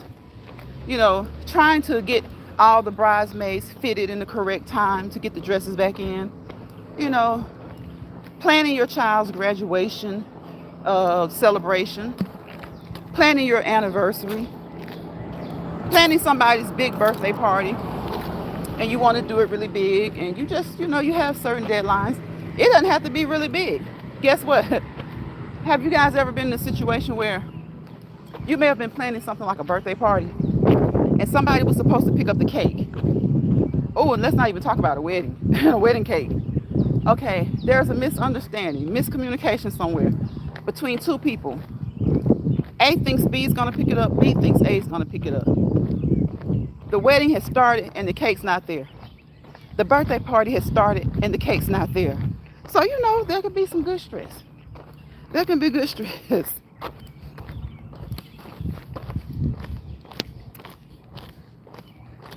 you know, trying to get all the bridesmaids fitted in the correct time to get the dresses back in, you know, planning your child's graduation celebration, planning your anniversary, planning somebody's big birthday party, and you want to do it really big, and you just, you know, you have certain deadlines. It doesn't have to be really big. Guess what? Have you guys ever been in a situation where you may have been planning something like a birthday party, and somebody was supposed to pick up the cake? Oh, and let's not even talk about a wedding, a wedding cake. Okay, there's a misunderstanding, miscommunication somewhere between two people. A thinks B is going to pick it up. B thinks A is going to pick it up. The wedding has started and the cake's not there. The birthday party has started and the cake's not there. So, there can be some good stress. There can be good stress.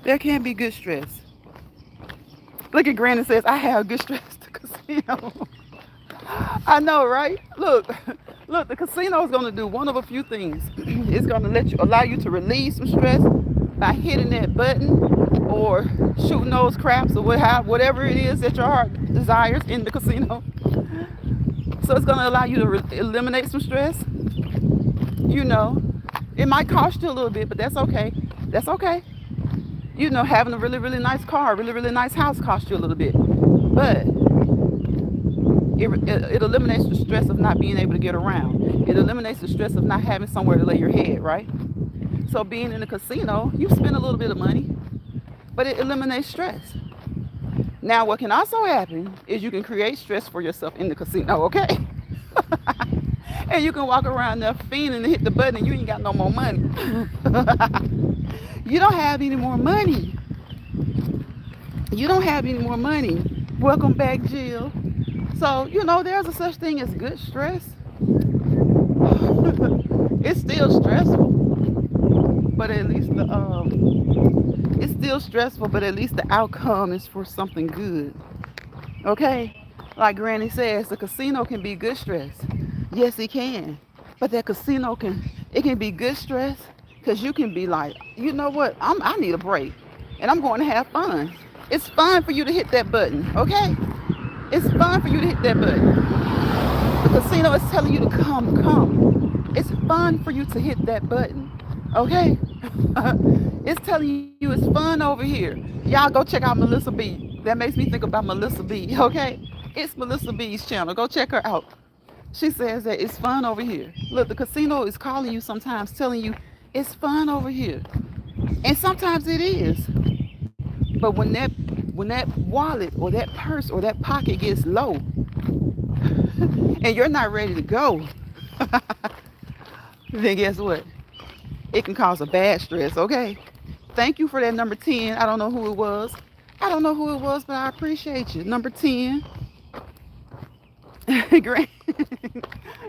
There can be good stress. Look at Granny says, I have good stress to casino. I know, right? Look, the casino is going to do one of a few things. It's going to allow you to release some stress by hitting that button or shooting those craps or whatever it is that your heart desires in the casino. So it's going to allow you to eliminate some stress. It might cost you a little bit, but that's okay. That's okay. Having a really, really nice car, really, really nice house costs you a little bit. But it eliminates the stress of not being able to get around. It eliminates the stress of not having somewhere to lay your head, right? So being in a casino, you spend a little bit of money, but it eliminates stress. Now, what can also happen is you can create stress for yourself in the casino, okay? And you can walk around there fiending to hit the button and you ain't got no more money. You don't have any more money. You don't have any more money. Welcome back, Jill. So, there's a such thing as good stress. It's still stressful, but at least it's still stressful, but at least the outcome is for something good. Okay? Like Granny says, the casino can be good stress. Yes, it can. But that casino can be good stress because you can be like, you know what? I need a break and I'm going to have fun. It's fun for you to hit that button, okay? It's fun for you to hit that button. The casino is telling you to come. It's fun for you to hit that button, okay? It's telling you it's fun over here. Y'all go check out Melissa B. That makes me think about Melissa B, okay? It's Melissa B's channel. Go check her out. She says that it's fun over here. Look, the casino is calling you sometimes, telling you it's fun over here. And sometimes it is. But when that wallet or that purse or that pocket gets low and you're not ready to go, then guess what? It can cause a bad stress, okay? Thank you for that number 10. I don't know who it was. But I appreciate you. Number 10.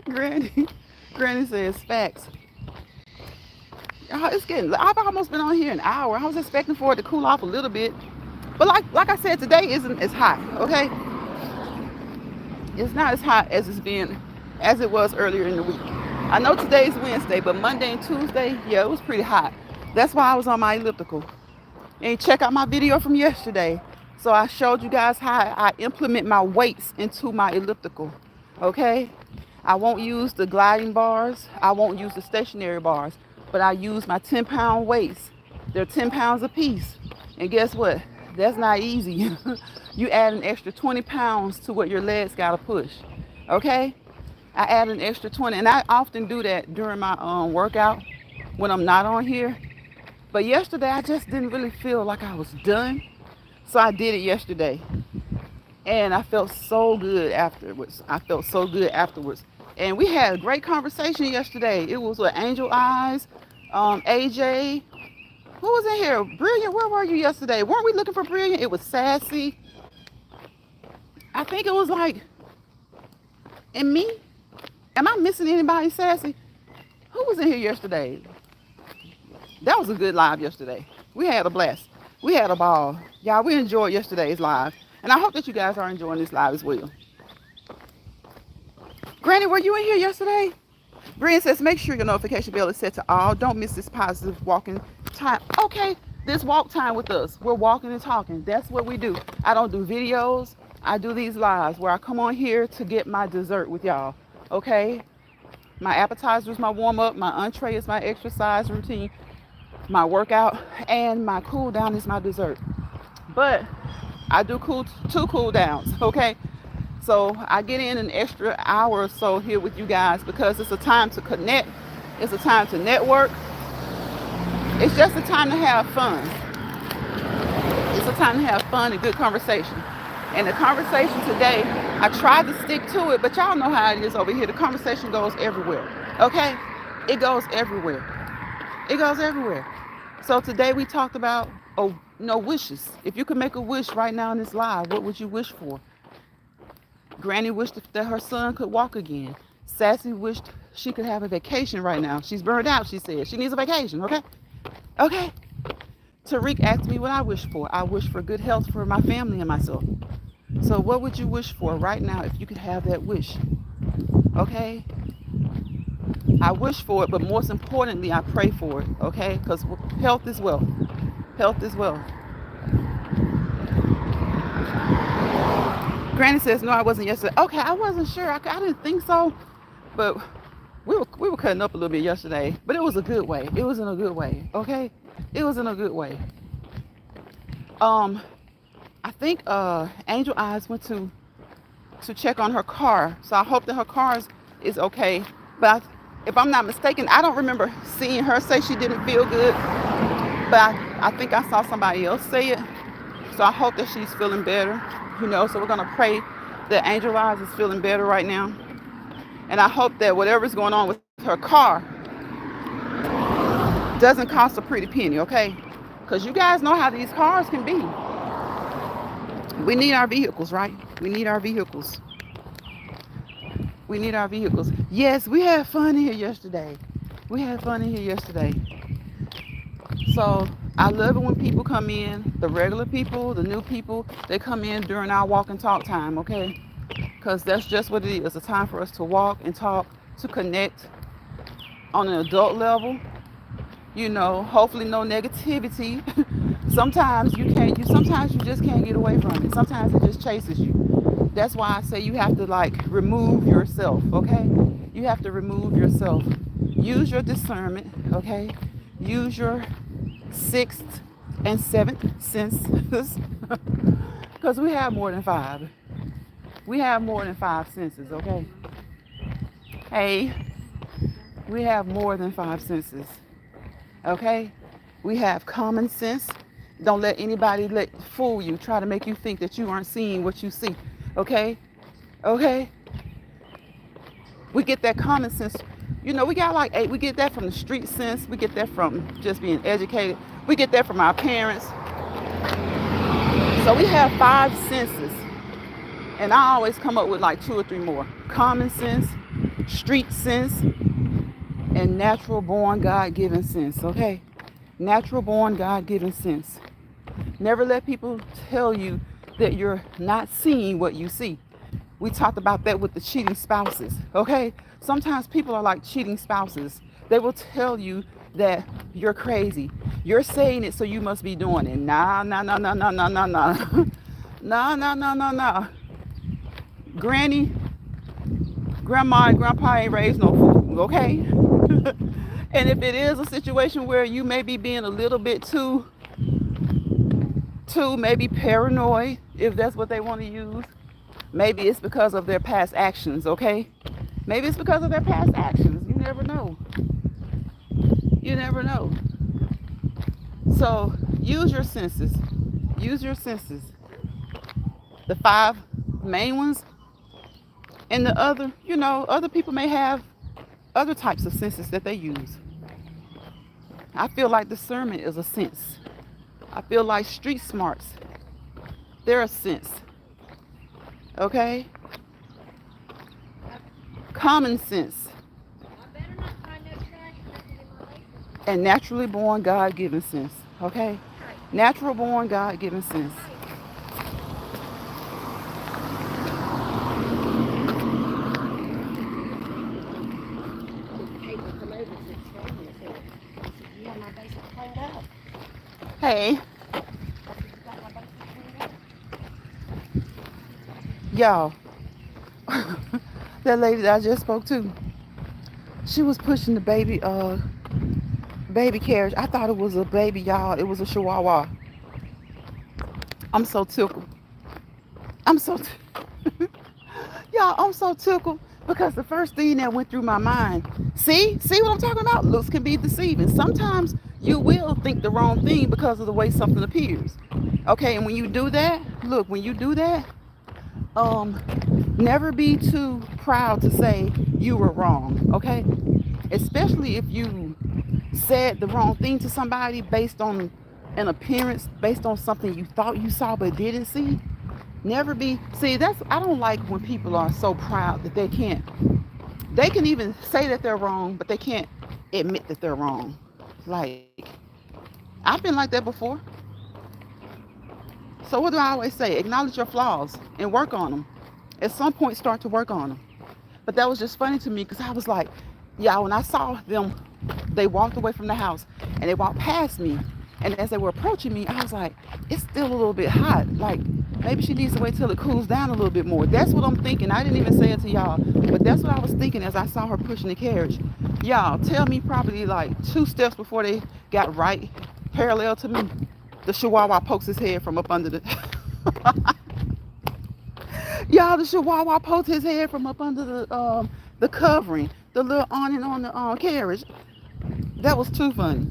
Granny says facts. I've almost been on here an hour. I was expecting for it to cool off a little bit. But like I said, today isn't as hot, okay? It's not as hot as it was earlier in the week. I know today's Wednesday, but Monday and Tuesday, yeah, it was pretty hot. That's why I was on my elliptical. And check out my video from yesterday. So I showed you guys how I implement my weights into my elliptical, okay? I won't use the gliding bars. I won't use the stationary bars, but I use my 10-pound weights. They're 10 pounds a piece. And guess what? That's not easy. You add an extra 20 pounds to what your legs got to push, okay? I add an extra 20, and I often do that during my workout when I'm not on here. But yesterday, I just didn't really feel like I was done. So I did it yesterday. And I felt so good afterwards. And we had a great conversation yesterday. It was with Angel Eyes, AJ. Who was in here? Brilliant, where were you yesterday? Weren't we looking for Brilliant? It was Sassy. I think it was and me. Am I missing anybody, Sassy? Who was in here yesterday? That was a good live yesterday. We had a blast. We had a ball. Y'all, we enjoyed yesterday's live. And I hope that you guys are enjoying this live as well. Granny, were you in here yesterday? Brian says, make sure your notification bell is set to all. Don't miss this positive walking time. Okay, this walk time with us. We're walking and talking. That's what we do. I don't do videos. I do these lives where I come on here to get my dessert with y'all. Okay? My appetizer is my warm-up. My entree is my exercise routine. My workout. And my cool down is my dessert. But I do two cool downs. Okay? So I get in an extra hour or so here with you guys because it's a time to connect. It's a time to network. It's just a time to have fun. It's a time to have fun and good conversation. And the conversation today, I tried to stick to it, but y'all know how it is over here. The conversation goes everywhere. Okay? It goes everywhere. It goes everywhere. So today we talked about wishes. If you could make a wish right now in this live, what would you wish for? Granny wished that her son could walk again. Sassy wished she could have a vacation right now. She's burned out, she said. She needs a vacation, okay? Okay. Tariq asked me what I wish for. I wish for good health for my family and myself. So what would you wish for right now if you could have that wish? Okay? I wish for it, but most importantly, I pray for it, okay? Because health is wealth. Health is wealth. Granny says, no, I wasn't yesterday. Okay, I wasn't sure. I didn't think so. But we were cutting up a little bit yesterday. But it was a good way. It was in a good way, okay? It was in a good way. I think Angel Eyes went to check on her car. So I hope that her car is okay. But if I'm not mistaken, I don't remember seeing her say she didn't feel good. But I think I saw somebody else say it. So I hope that she's feeling better. So we're going to pray that Angel Eyes is feeling better right now. And I hope that whatever's going on with her car doesn't cost a pretty penny, okay? Because you guys know how these cars can be. We need our vehicles, right? We need our vehicles. We need our vehicles. Yes, we had fun here yesterday. So I love it when people come in, the regular people, the new people, they come in during our walk and talk time, okay? Because that's just what it is, a time for us to walk and talk, to connect on an adult level. Hopefully no negativity. Sometimes you just can't get away from it. Sometimes it just chases you. That's why I say you have to remove yourself, okay? You have to remove yourself. Use your discernment, okay? Use your 6th and 7th senses. Because we have more than 5. We have more than 5 senses, okay? Hey, we have more than 5 senses, okay? We have common sense. Don't let anybody fool you, try to make you think that you aren't seeing what you see, okay? Okay? We get that common sense. We got 8. We get that from the street sense. We get that from just being educated. We get that from our parents. So we have 5 senses. And I always come up with 2 or 3 more. Common sense, street sense, and natural born God-given sense, okay? Natural born God-given sense. Never let people tell you that you're not seeing what you see. We talked about that with the cheating spouses, okay? Sometimes people are like cheating spouses. They will tell you that you're crazy. You're saying it, so you must be doing it. Nah. Nah. Granny, grandma, and grandpa ain't raised no fool, okay? And if it is a situation where you may be being a little bit too maybe paranoid, if that's what they want to use, maybe it's because of their past actions, okay? Maybe it's because of their past actions. You never know. You never know. So use your senses. Use your senses. The 5 main ones. And the other, other people may have other types of senses that they use. I feel like discernment is a sense. I feel like street smarts, they're a sense. Okay? Common sense. And naturally born God-given sense. Okay? Natural born God-given sense. Hey, y'all, that lady that I just spoke to, she was pushing the baby carriage. I thought it was a baby, y'all. It was a chihuahua. I'm so tickled. Y'all, I'm so tickled because the first thing that went through my mind, see what I'm talking about? Looks can be deceiving. Sometimes you will think the wrong thing because of the way something appears. Okay, and when you do that, never be too proud to say you were wrong, okay? Especially if you said the wrong thing to somebody based on an appearance, based on something you thought you saw but didn't see. Never be, see, that's, I don't like when people are so proud that they can even say that they're wrong, but they can't admit that they're wrong. Like, I've been like that before. So what do I always say? Acknowledge your flaws and work on them. At some point, start to work on them. But that was just funny to me because I was like, yeah, when I saw them, they walked away from the house and they walked past me. And as they were approaching me, I was like, it's still a little bit hot. Like, maybe she needs to wait till it cools down a little bit more. That's what I'm thinking. I didn't even say it to y'all, but that's what I was thinking as I saw her pushing the carriage. Y'all, tell me probably like 2 steps before they got right parallel to me, the Chihuahua pokes his head from up under the y'all, the Chihuahua poked his head from up under the covering, the little awning on the carriage. That was too funny.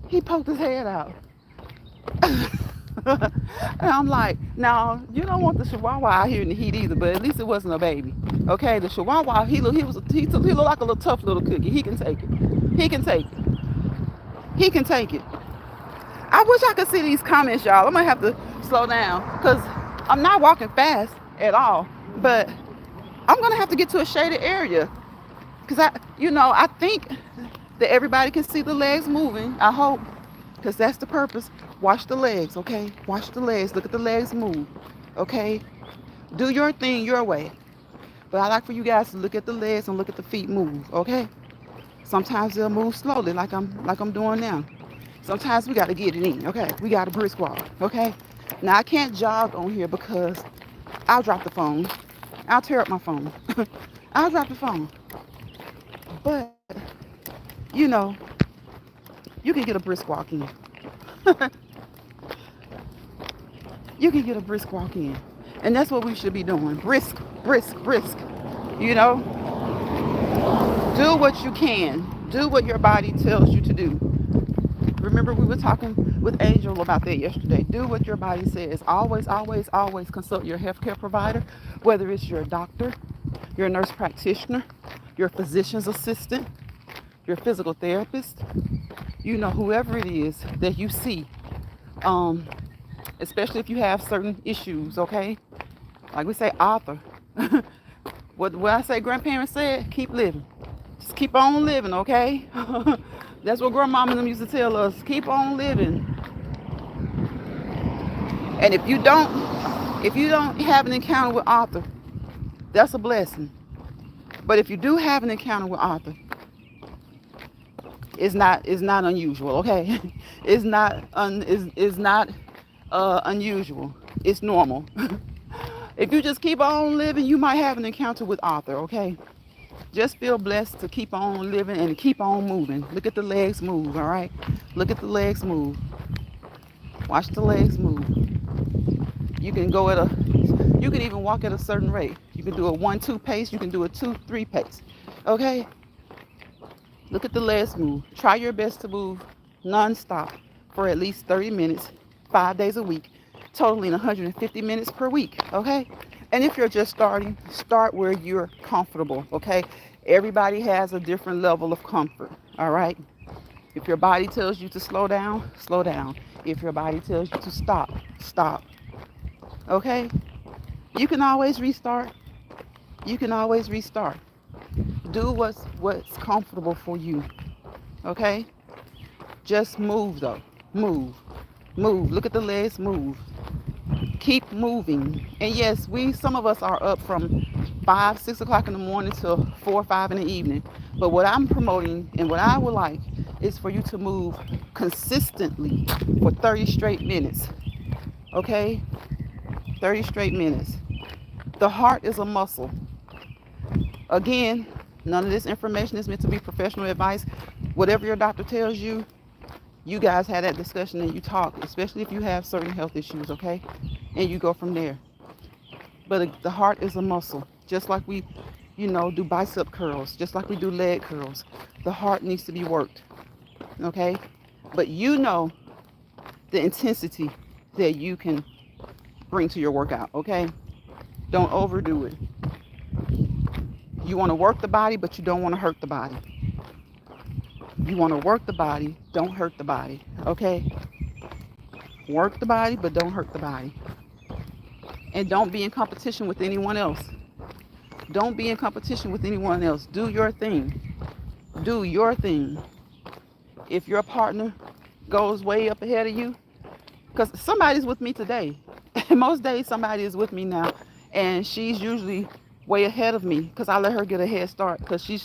He poked his head out. And I'm like, now you don't want the Chihuahua out here in the heat either, but at least it wasn't a baby. Okay, the Chihuahua, he looked like a little tough little cookie. He can take it. He can take it. He can take it. I wish I could see these comments, y'all. I might have to slow down because I'm not walking fast at all, but I'm gonna have to get to a shaded area because I think that everybody can see the legs moving. I hope, because that's the purpose. Watch the legs, okay? Watch the legs. Look at the legs move, okay? Do your thing your way. But I like for you guys to look at the legs and look at the feet move, okay? Sometimes they'll move slowly, like I'm doing now. Sometimes we got to get it in, okay? We got to brisk walk, okay? Now I can't jog on here because I'll drop the phone. I'll tear up my phone. I'll drop the phone. But you know, you can get a brisk walk in. You can get a brisk walk in. And that's what we should be doing. Brisk, brisk, brisk. You know, do what you can. Do what your body tells you to do. Remember, we were talking with Angel about that yesterday. Do what your body says. Always, always, always consult your healthcare provider, whether it's your doctor, your nurse practitioner, your physician's assistant, your physical therapist, whoever it is that you see, especially if you have certain issues, okay? Like we say, author. What I say grandparents said, keep living. Just keep on living, okay? That's what grandmama and them used to tell us. Keep on living. And if you don't have an encounter with Arthur, that's a blessing. But if you do have an encounter with Arthur, it's not unusual, okay? It's not unusual. It's normal. If you just keep on living, you might have an encounter with Arthur, okay? Just feel blessed to keep on living and keep on moving. Look at the legs move, all right? Look at the legs move. Watch the legs move. You can even walk at a certain rate. You can do a 1-2 pace. You can do a 2-3 pace, okay? Look at the legs move. Try your best to move non-stop for at least 30 minutes, 5 days a week, totaling 150 minutes per week, okay? And if you're just starting, start where you're comfortable, okay? Everybody has a different level of comfort, all right? If your body tells you to slow down, slow down. If your body tells you to stop, stop, okay? You can always restart. You can always restart. Do what's comfortable for you, okay? Just move, though. Move. Look at the legs move. Keep moving. And yes, some of us are up from 5, 6 o'clock in the morning till 4 or 5 in the evening. But what I'm promoting and what I would like is for you to move consistently for 30 straight minutes. Okay? 30 straight minutes. The heart is a muscle. Again, none of this information is meant to be professional advice. Whatever your doctor tells you, you guys have that discussion and you talk, especially if you have certain health issues, okay? And you go from there. But the heart is a muscle. Just like we, do bicep curls, just like we do leg curls. The heart needs to be worked, okay? But the intensity that you can bring to your workout, okay? Don't overdo it. You want to work the body, but you don't want to hurt the body. You want to work the body, don't hurt the body, okay? Work the body, but don't hurt the body. And don't be in competition with anyone else. Don't be in competition with anyone else. Do your thing. Do your thing. If your partner goes way up ahead of you, because somebody's with me today. Most days somebody is with me now, and she's usually way ahead of me because I let her get a head start because she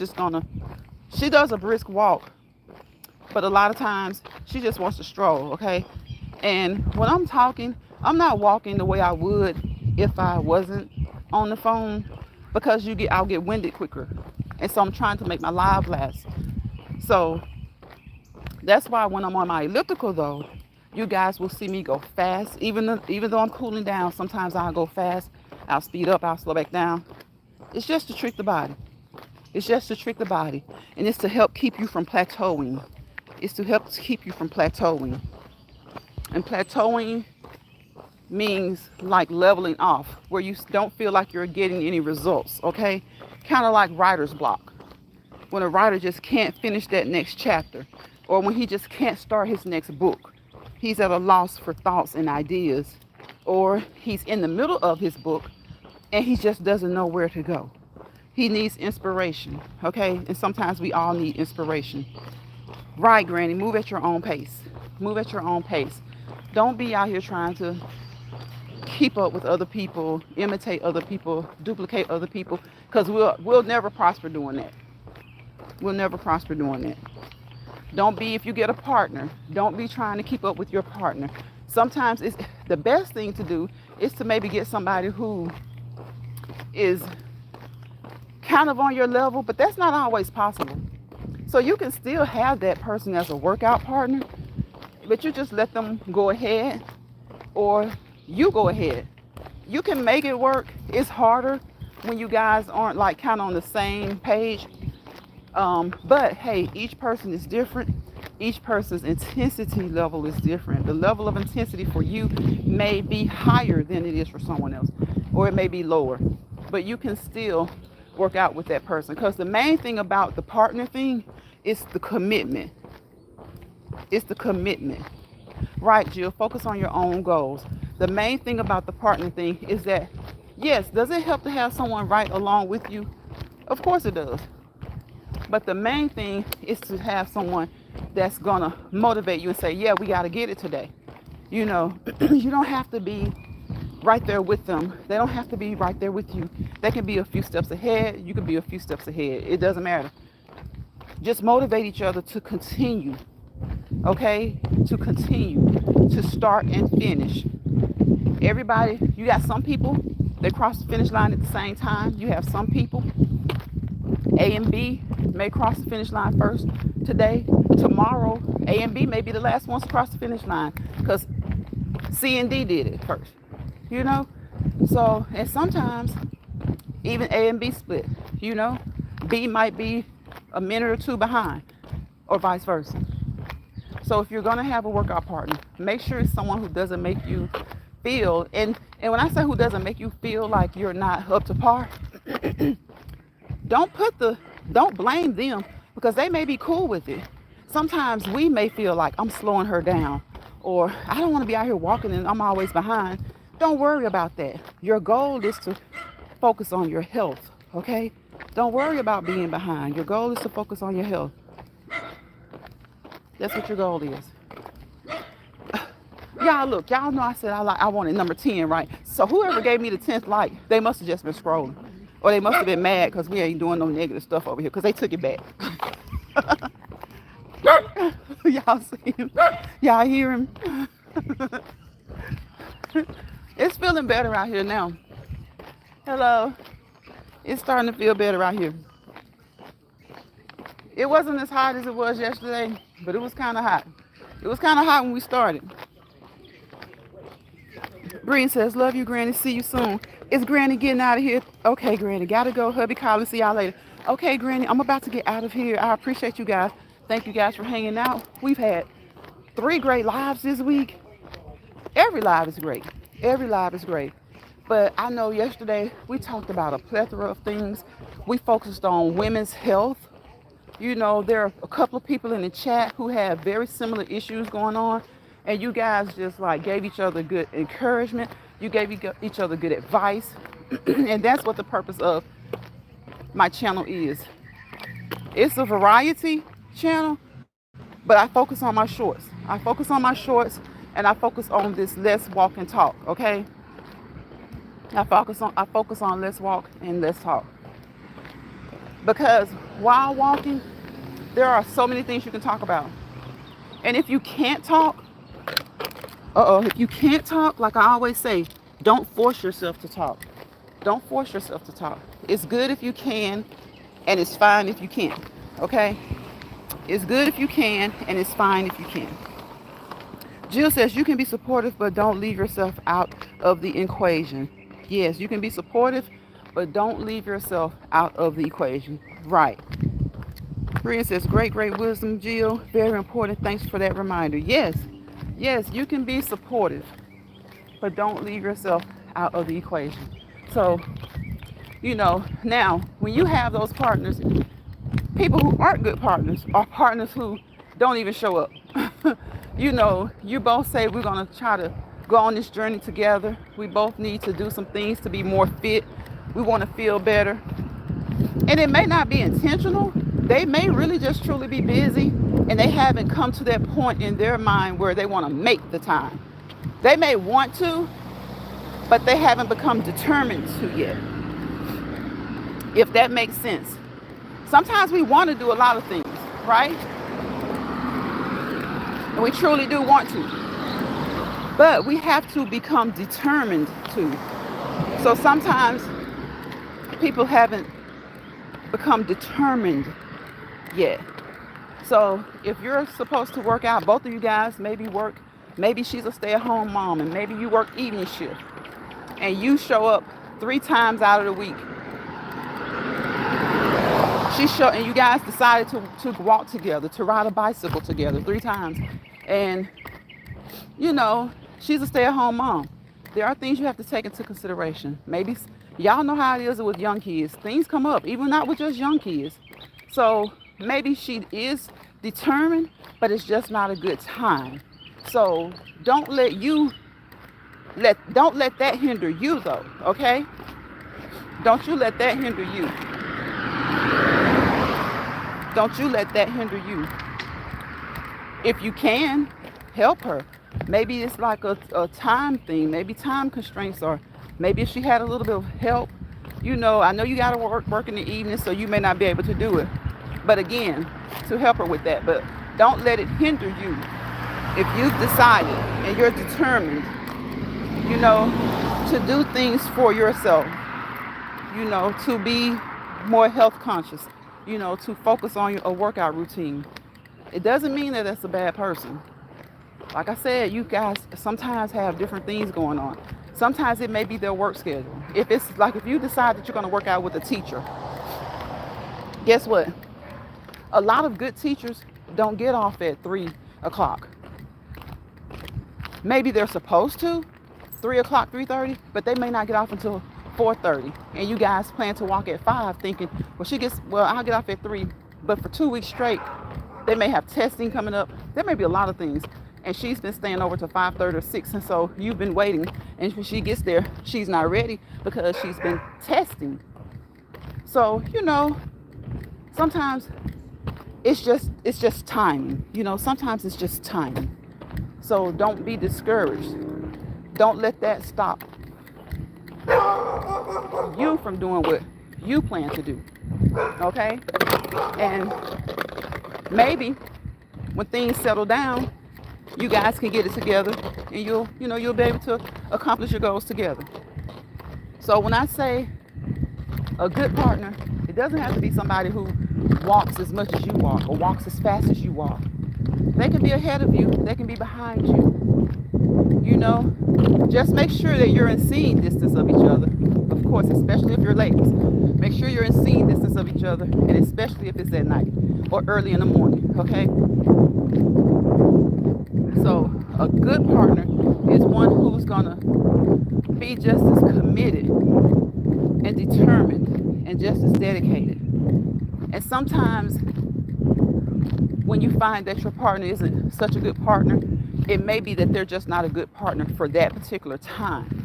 does a brisk walk, but a lot of times she just wants to stroll, okay? And when I'm talking, I'm not walking the way I would if I wasn't on the phone because I'll get winded quicker. And so I'm trying to make my live last. So that's why when I'm on my elliptical though, you guys will see me go fast. Even though I'm cooling down, sometimes I'll go fast. I'll speed up, I'll slow back down. It's just to trick the body. It's just to trick the body. And it's to help keep you from plateauing. It's to help keep you from plateauing. And plateauing means like leveling off, where you don't feel like you're getting any results, okay? Kind of like writer's block. When a writer just can't finish that next chapter, or when he just can't start his next book. He's at a loss for thoughts and ideas, or he's in the middle of his book and he just doesn't know where to go. He needs inspiration, okay? And sometimes we all need inspiration. Right, Granny, move at your own pace. Move at your own pace. Don't be out here trying to keep up with other people, imitate other people, duplicate other people, because we'll never prosper doing that. We'll never prosper doing that. Don't be, if you get a partner, don't be trying to keep up with your partner. Sometimes it's the best thing to do is to maybe get somebody who is kind of on your level, but that's not always possible. So you can still have that person as a workout partner, but you just let them go ahead, or you go ahead. You can make it work. It's harder when you guys aren't like kind of on the same page. But hey, each person is different. Each person's intensity level is different. The level of intensity for you may be higher than it is for someone else, or it may be lower. But you can still work out with that person, because the main thing about the partner thing is the commitment. It's the commitment. Right, Jill, focus on your own goals. The main thing about the partner thing is that, yes, does it help to have someone right along with you? Of course it does. But the main thing is to have someone that's gonna motivate you and say, yeah, we gotta get it today. You know, you don't have to be right there with them. They don't have to be right there with you. They can be a few steps ahead. You can be a few steps ahead. It doesn't matter. Just motivate each other to continue, okay? To continue, to start and finish. Everybody, you got some people, they cross the finish line at the same time. You have some people, A and B may cross the finish line first today. Tomorrow, A and B may be the last ones to cross the finish line because C and D did it first, you know? So, and sometimes even A and B split, you know? B might be a minute or two behind, or vice versa. So if you're gonna have a workout partner, make sure it's someone who doesn't make you feel, and when I say who doesn't make you feel like you're not up to par, don't blame them, because they may be cool with it. Sometimes we may feel like I'm slowing her down, or I don't want to be out here walking and I'm always behind. Don't worry about that. Your goal is to focus on your health, okay? Don't worry about being behind. Your goal is to focus on your health. That's what your goal is. Y'all look, y'all know I said I wanted number 10, right? So whoever gave me the 10th like, they must have just been scrolling. Or they must have been mad because we ain't doing no negative stuff over here, because they took it back. Y'all see him? Y'all hear him? It's feeling better out here now. Hello. It's starting to feel better out here. It wasn't as hot as it was yesterday, but it was kind of hot. It was kind of hot when we started. Breen says, love you, Granny. See you soon. Is Granny getting out of here? Okay, Granny. Gotta go. Hubby calling. See y'all later. Okay, Granny. I'm about to get out of here. I appreciate you guys. Thank you guys for hanging out. We've had 3 great lives this week. Every live is great. Every live is great. But I know yesterday we talked about a plethora of things. We focused on women's health. You know, there are a couple of people in the chat who have very similar issues going on, and you guys just like gave each other good encouragement. You gave each other good advice. And that's what the purpose of my channel is. It's a variety channel, but I focus on my shorts. I focus on my shorts and I focus on this let's walk and talk, okay? I focus on let's walk and let's talk. Because while walking, there are so many things you can talk about. And if you can't talk, if you can't talk, like I always say, don't force yourself to talk. Don't force yourself to talk. It's good if you can, and it's fine if you can't, okay? It's good if you can, and it's fine if you can. Jill says you can be supportive, but don't leave yourself out of the equation. Yes, you can be supportive, but don't leave yourself out of the equation. Right. Brian says, great wisdom, Jill. Very important. Thanks for that reminder. Yes, you can be supportive, but don't leave yourself out of the equation. So, now, when you have those partners, people who aren't good partners are partners who don't even show up. You both say we're going to try to go on this journey together. We both need to do some things to be more fit. We want to feel better. And it may not be intentional. They may really just truly be busy and they haven't come to that point in their mind where they want to make the time. They may want to, but they haven't become determined to yet. If that makes sense. Sometimes we want to do a lot of things, right? And we truly do want to. But we have to become determined to. So sometimes people haven't become determined yet. So if you're supposed to work out, both of you guys maybe she's a stay-at-home mom and maybe you work evening shift and you show up 3 times out of the week. And you guys decided to walk together, to ride a bicycle together 3 times. And, she's a stay-at-home mom. There are things you have to take into consideration. Maybe y'all know how it is with young kids. Things come up, even not with just young kids. So maybe she is determined, but it's just not a good time. So don't let that hinder you though, okay? Don't you let that hinder you. Don't you let that hinder you. If you can, help her. Maybe it's like a time thing. Maybe time constraints, or maybe if she had a little bit of help. I know you got to work in the evening, so you may not be able to do it. But again, to help her with that. But don't let it hinder you. If you've decided and you're determined, to do things for yourself, to be more health conscious, to focus on a workout routine. It doesn't mean that that's a bad person. Like I said, you guys sometimes have different things going on. Sometimes it may be their work schedule. If you decide that you're going to work out with a teacher, guess what? A lot of good teachers don't get off at 3 o'clock. Maybe they're supposed to, 3 o'clock, 3:30, but they may not get off until 4:30. And you guys plan to walk at 5 thinking, I'll get off at 3. But for 2 weeks straight, they may have testing coming up. There may be a lot of things. And she's been staying over to 5:30 or 6. And so you've been waiting. And when she gets there, she's not ready because she's been testing. So, sometimes it's just timing. Sometimes it's just timing. So don't be discouraged. Don't let that stop you from doing what you plan to do. Okay? And maybe when things settle down, you guys can get it together and you'll be able to accomplish your goals together. So when I say a good partner, it doesn't have to be somebody who walks as much as you walk or walks as fast as you walk. They can be ahead of you. They can be behind you. Just make sure that you're in seeing distance of each other. Of course, especially if you're ladies. Make sure you're in seeing distance of each other, and especially if it's at night or early in the morning, okay? So a good partner is one who's gonna be just as committed and determined and just as dedicated. And sometimes when you find that your partner isn't such a good partner, it may be that they're just not a good partner for that particular time.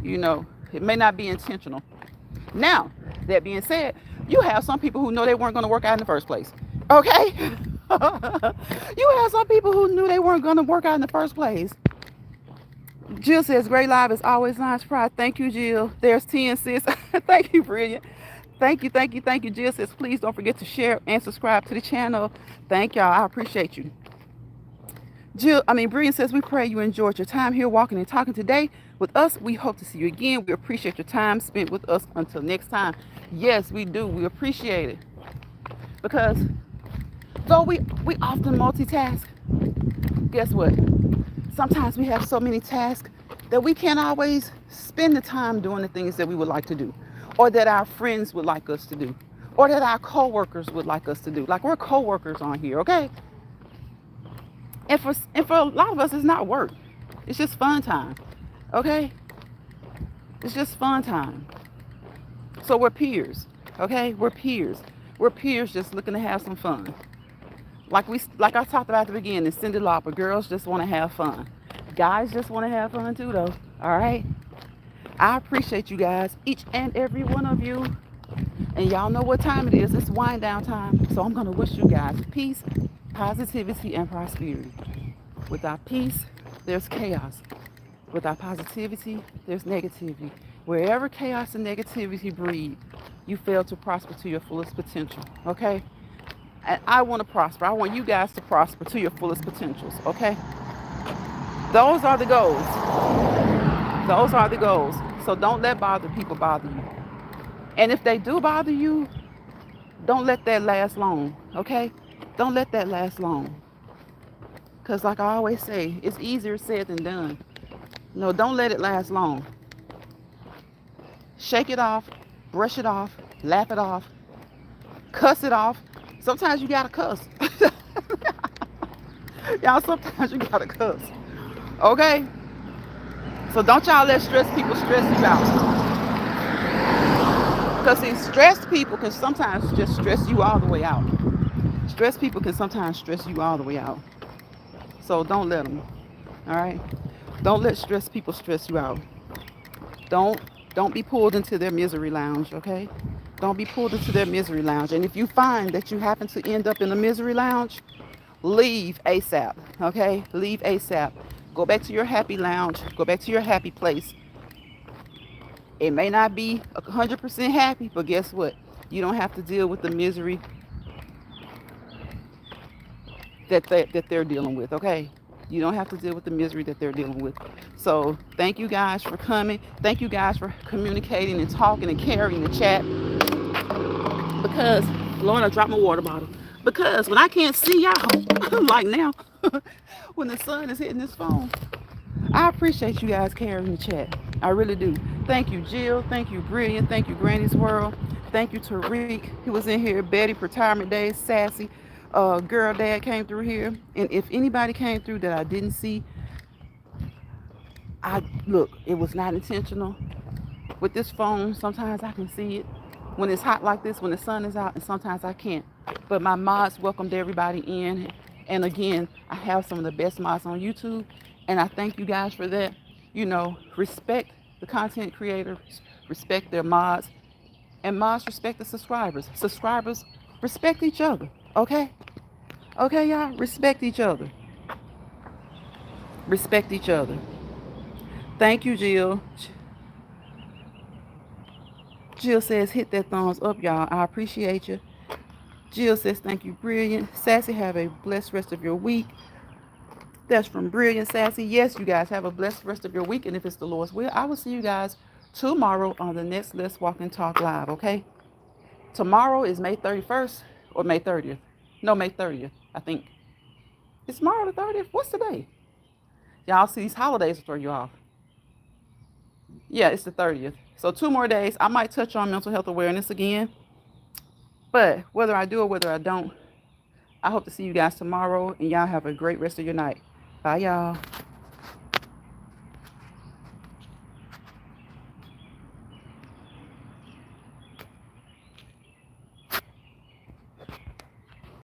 You know, it may not be intentional. Now, that being said, you have some people who know they weren't going to work out in the first place. Okay? You have some people who knew they weren't going to work out in the first place. Jill says, great live is always Lion's Pride. Thank you, Jill. There's 10, sis. Thank you, Brilliant. Thank you, thank you, thank you. Jill says, please don't forget to share and subscribe to the channel. Thank y'all. I appreciate you. Brilliant says, we pray you enjoyed your time here walking and talking today with us. We hope to see you again. We appreciate your time spent with us. Until next time. Yes, we do. We appreciate it. Because though we often multitask, guess what? Sometimes we have so many tasks that we can't always spend the time doing the things that we would like to do, or that our friends would like us to do, or that our coworkers would like us to do. Like, we're coworkers on here, okay? And for a lot of us, it's not work. It's just fun time, okay? It's just fun time. So we're peers, okay? We're peers. We're peers just looking to have some fun. Like I talked about at the beginning, Cyndi Lauper, girls just want to have fun. Guys just want to have fun too, though. All right? I appreciate you guys, each and every one of you. And y'all know what time it is. It's wind down time. So I'm going to wish you guys peace, positivity, and prosperity. Without peace, there's chaos. Without positivity, there's negativity. Wherever chaos and negativity breed, you fail to prosper to your fullest potential. Okay? And I want to prosper. I want you guys to prosper to your fullest potentials, okay? Those are the goals. Those are the goals. So don't let people bother you. And if they do bother you, don't let that last long, okay? Don't let that last long. Because like I always say, it's easier said than done. No, don't let it last long. Shake it off, brush it off, laugh it off, cuss it off. Sometimes you gotta cuss. Y'all, sometimes you gotta cuss. Okay? So don't y'all let stressed people stress you out. Because see, stressed people can sometimes just stress you all the way out. Stressed people can sometimes stress you all the way out. So don't let them. Alright? Don't let stressed people stress you out. Don't be pulled into their misery lounge, okay? Don't be pulled into their misery lounge. And if you find that you happen to end up in a misery lounge, leave ASAP, okay? Leave ASAP. Go back to your happy lounge. Go back to your happy place. It may not be 100% happy, but guess what? You don't have to deal with the misery that they're dealing with, okay? You don't have to deal with the misery that they're dealing with. So thank you guys for coming. Thank you guys for communicating and talking and carrying the chat. Because, Lord, I dropped my water bottle. Because when I can't see y'all, like now, when the sun is hitting this phone, I appreciate you guys carrying the chat. I really do. Thank you, Jill. Thank you, Brilliant. Thank you, Granny's World. Thank you, Tariq. He was in here. Betty, Retirement Days, Sassy. Girl Dad came through here. And if anybody came through that I didn't see, look, it was not intentional. With this phone, sometimes I can see it when it's hot like this, when the sun is out, and sometimes I can't. But my mods welcomed everybody in. And again, I have some of the best mods on YouTube. And I thank you guys for that. You know, respect the content creators, respect their mods, and mods respect the subscribers. Subscribers respect each other, okay? Okay, y'all, respect each other. Respect each other. Thank you, Jill. Jill says, hit that thumbs up, y'all. I appreciate you. Jill says, thank you, Brilliant. Sassy, have a blessed rest of your week. That's from Brilliant Sassy. Yes, you guys have a blessed rest of your week. And if it's the Lord's will, I will see you guys tomorrow on the next Let's Walk and Talk Live, okay? Tomorrow is May 31st or May 30th. No, May 30th, I think. Is tomorrow the 30th? What's the day? Y'all see these holidays will throw you off. Yeah, it's the 30th. So 2 more days. I might touch on mental health awareness again. But whether I do or whether I don't, I hope to see you guys tomorrow. And y'all have a great rest of your night. Bye, y'all.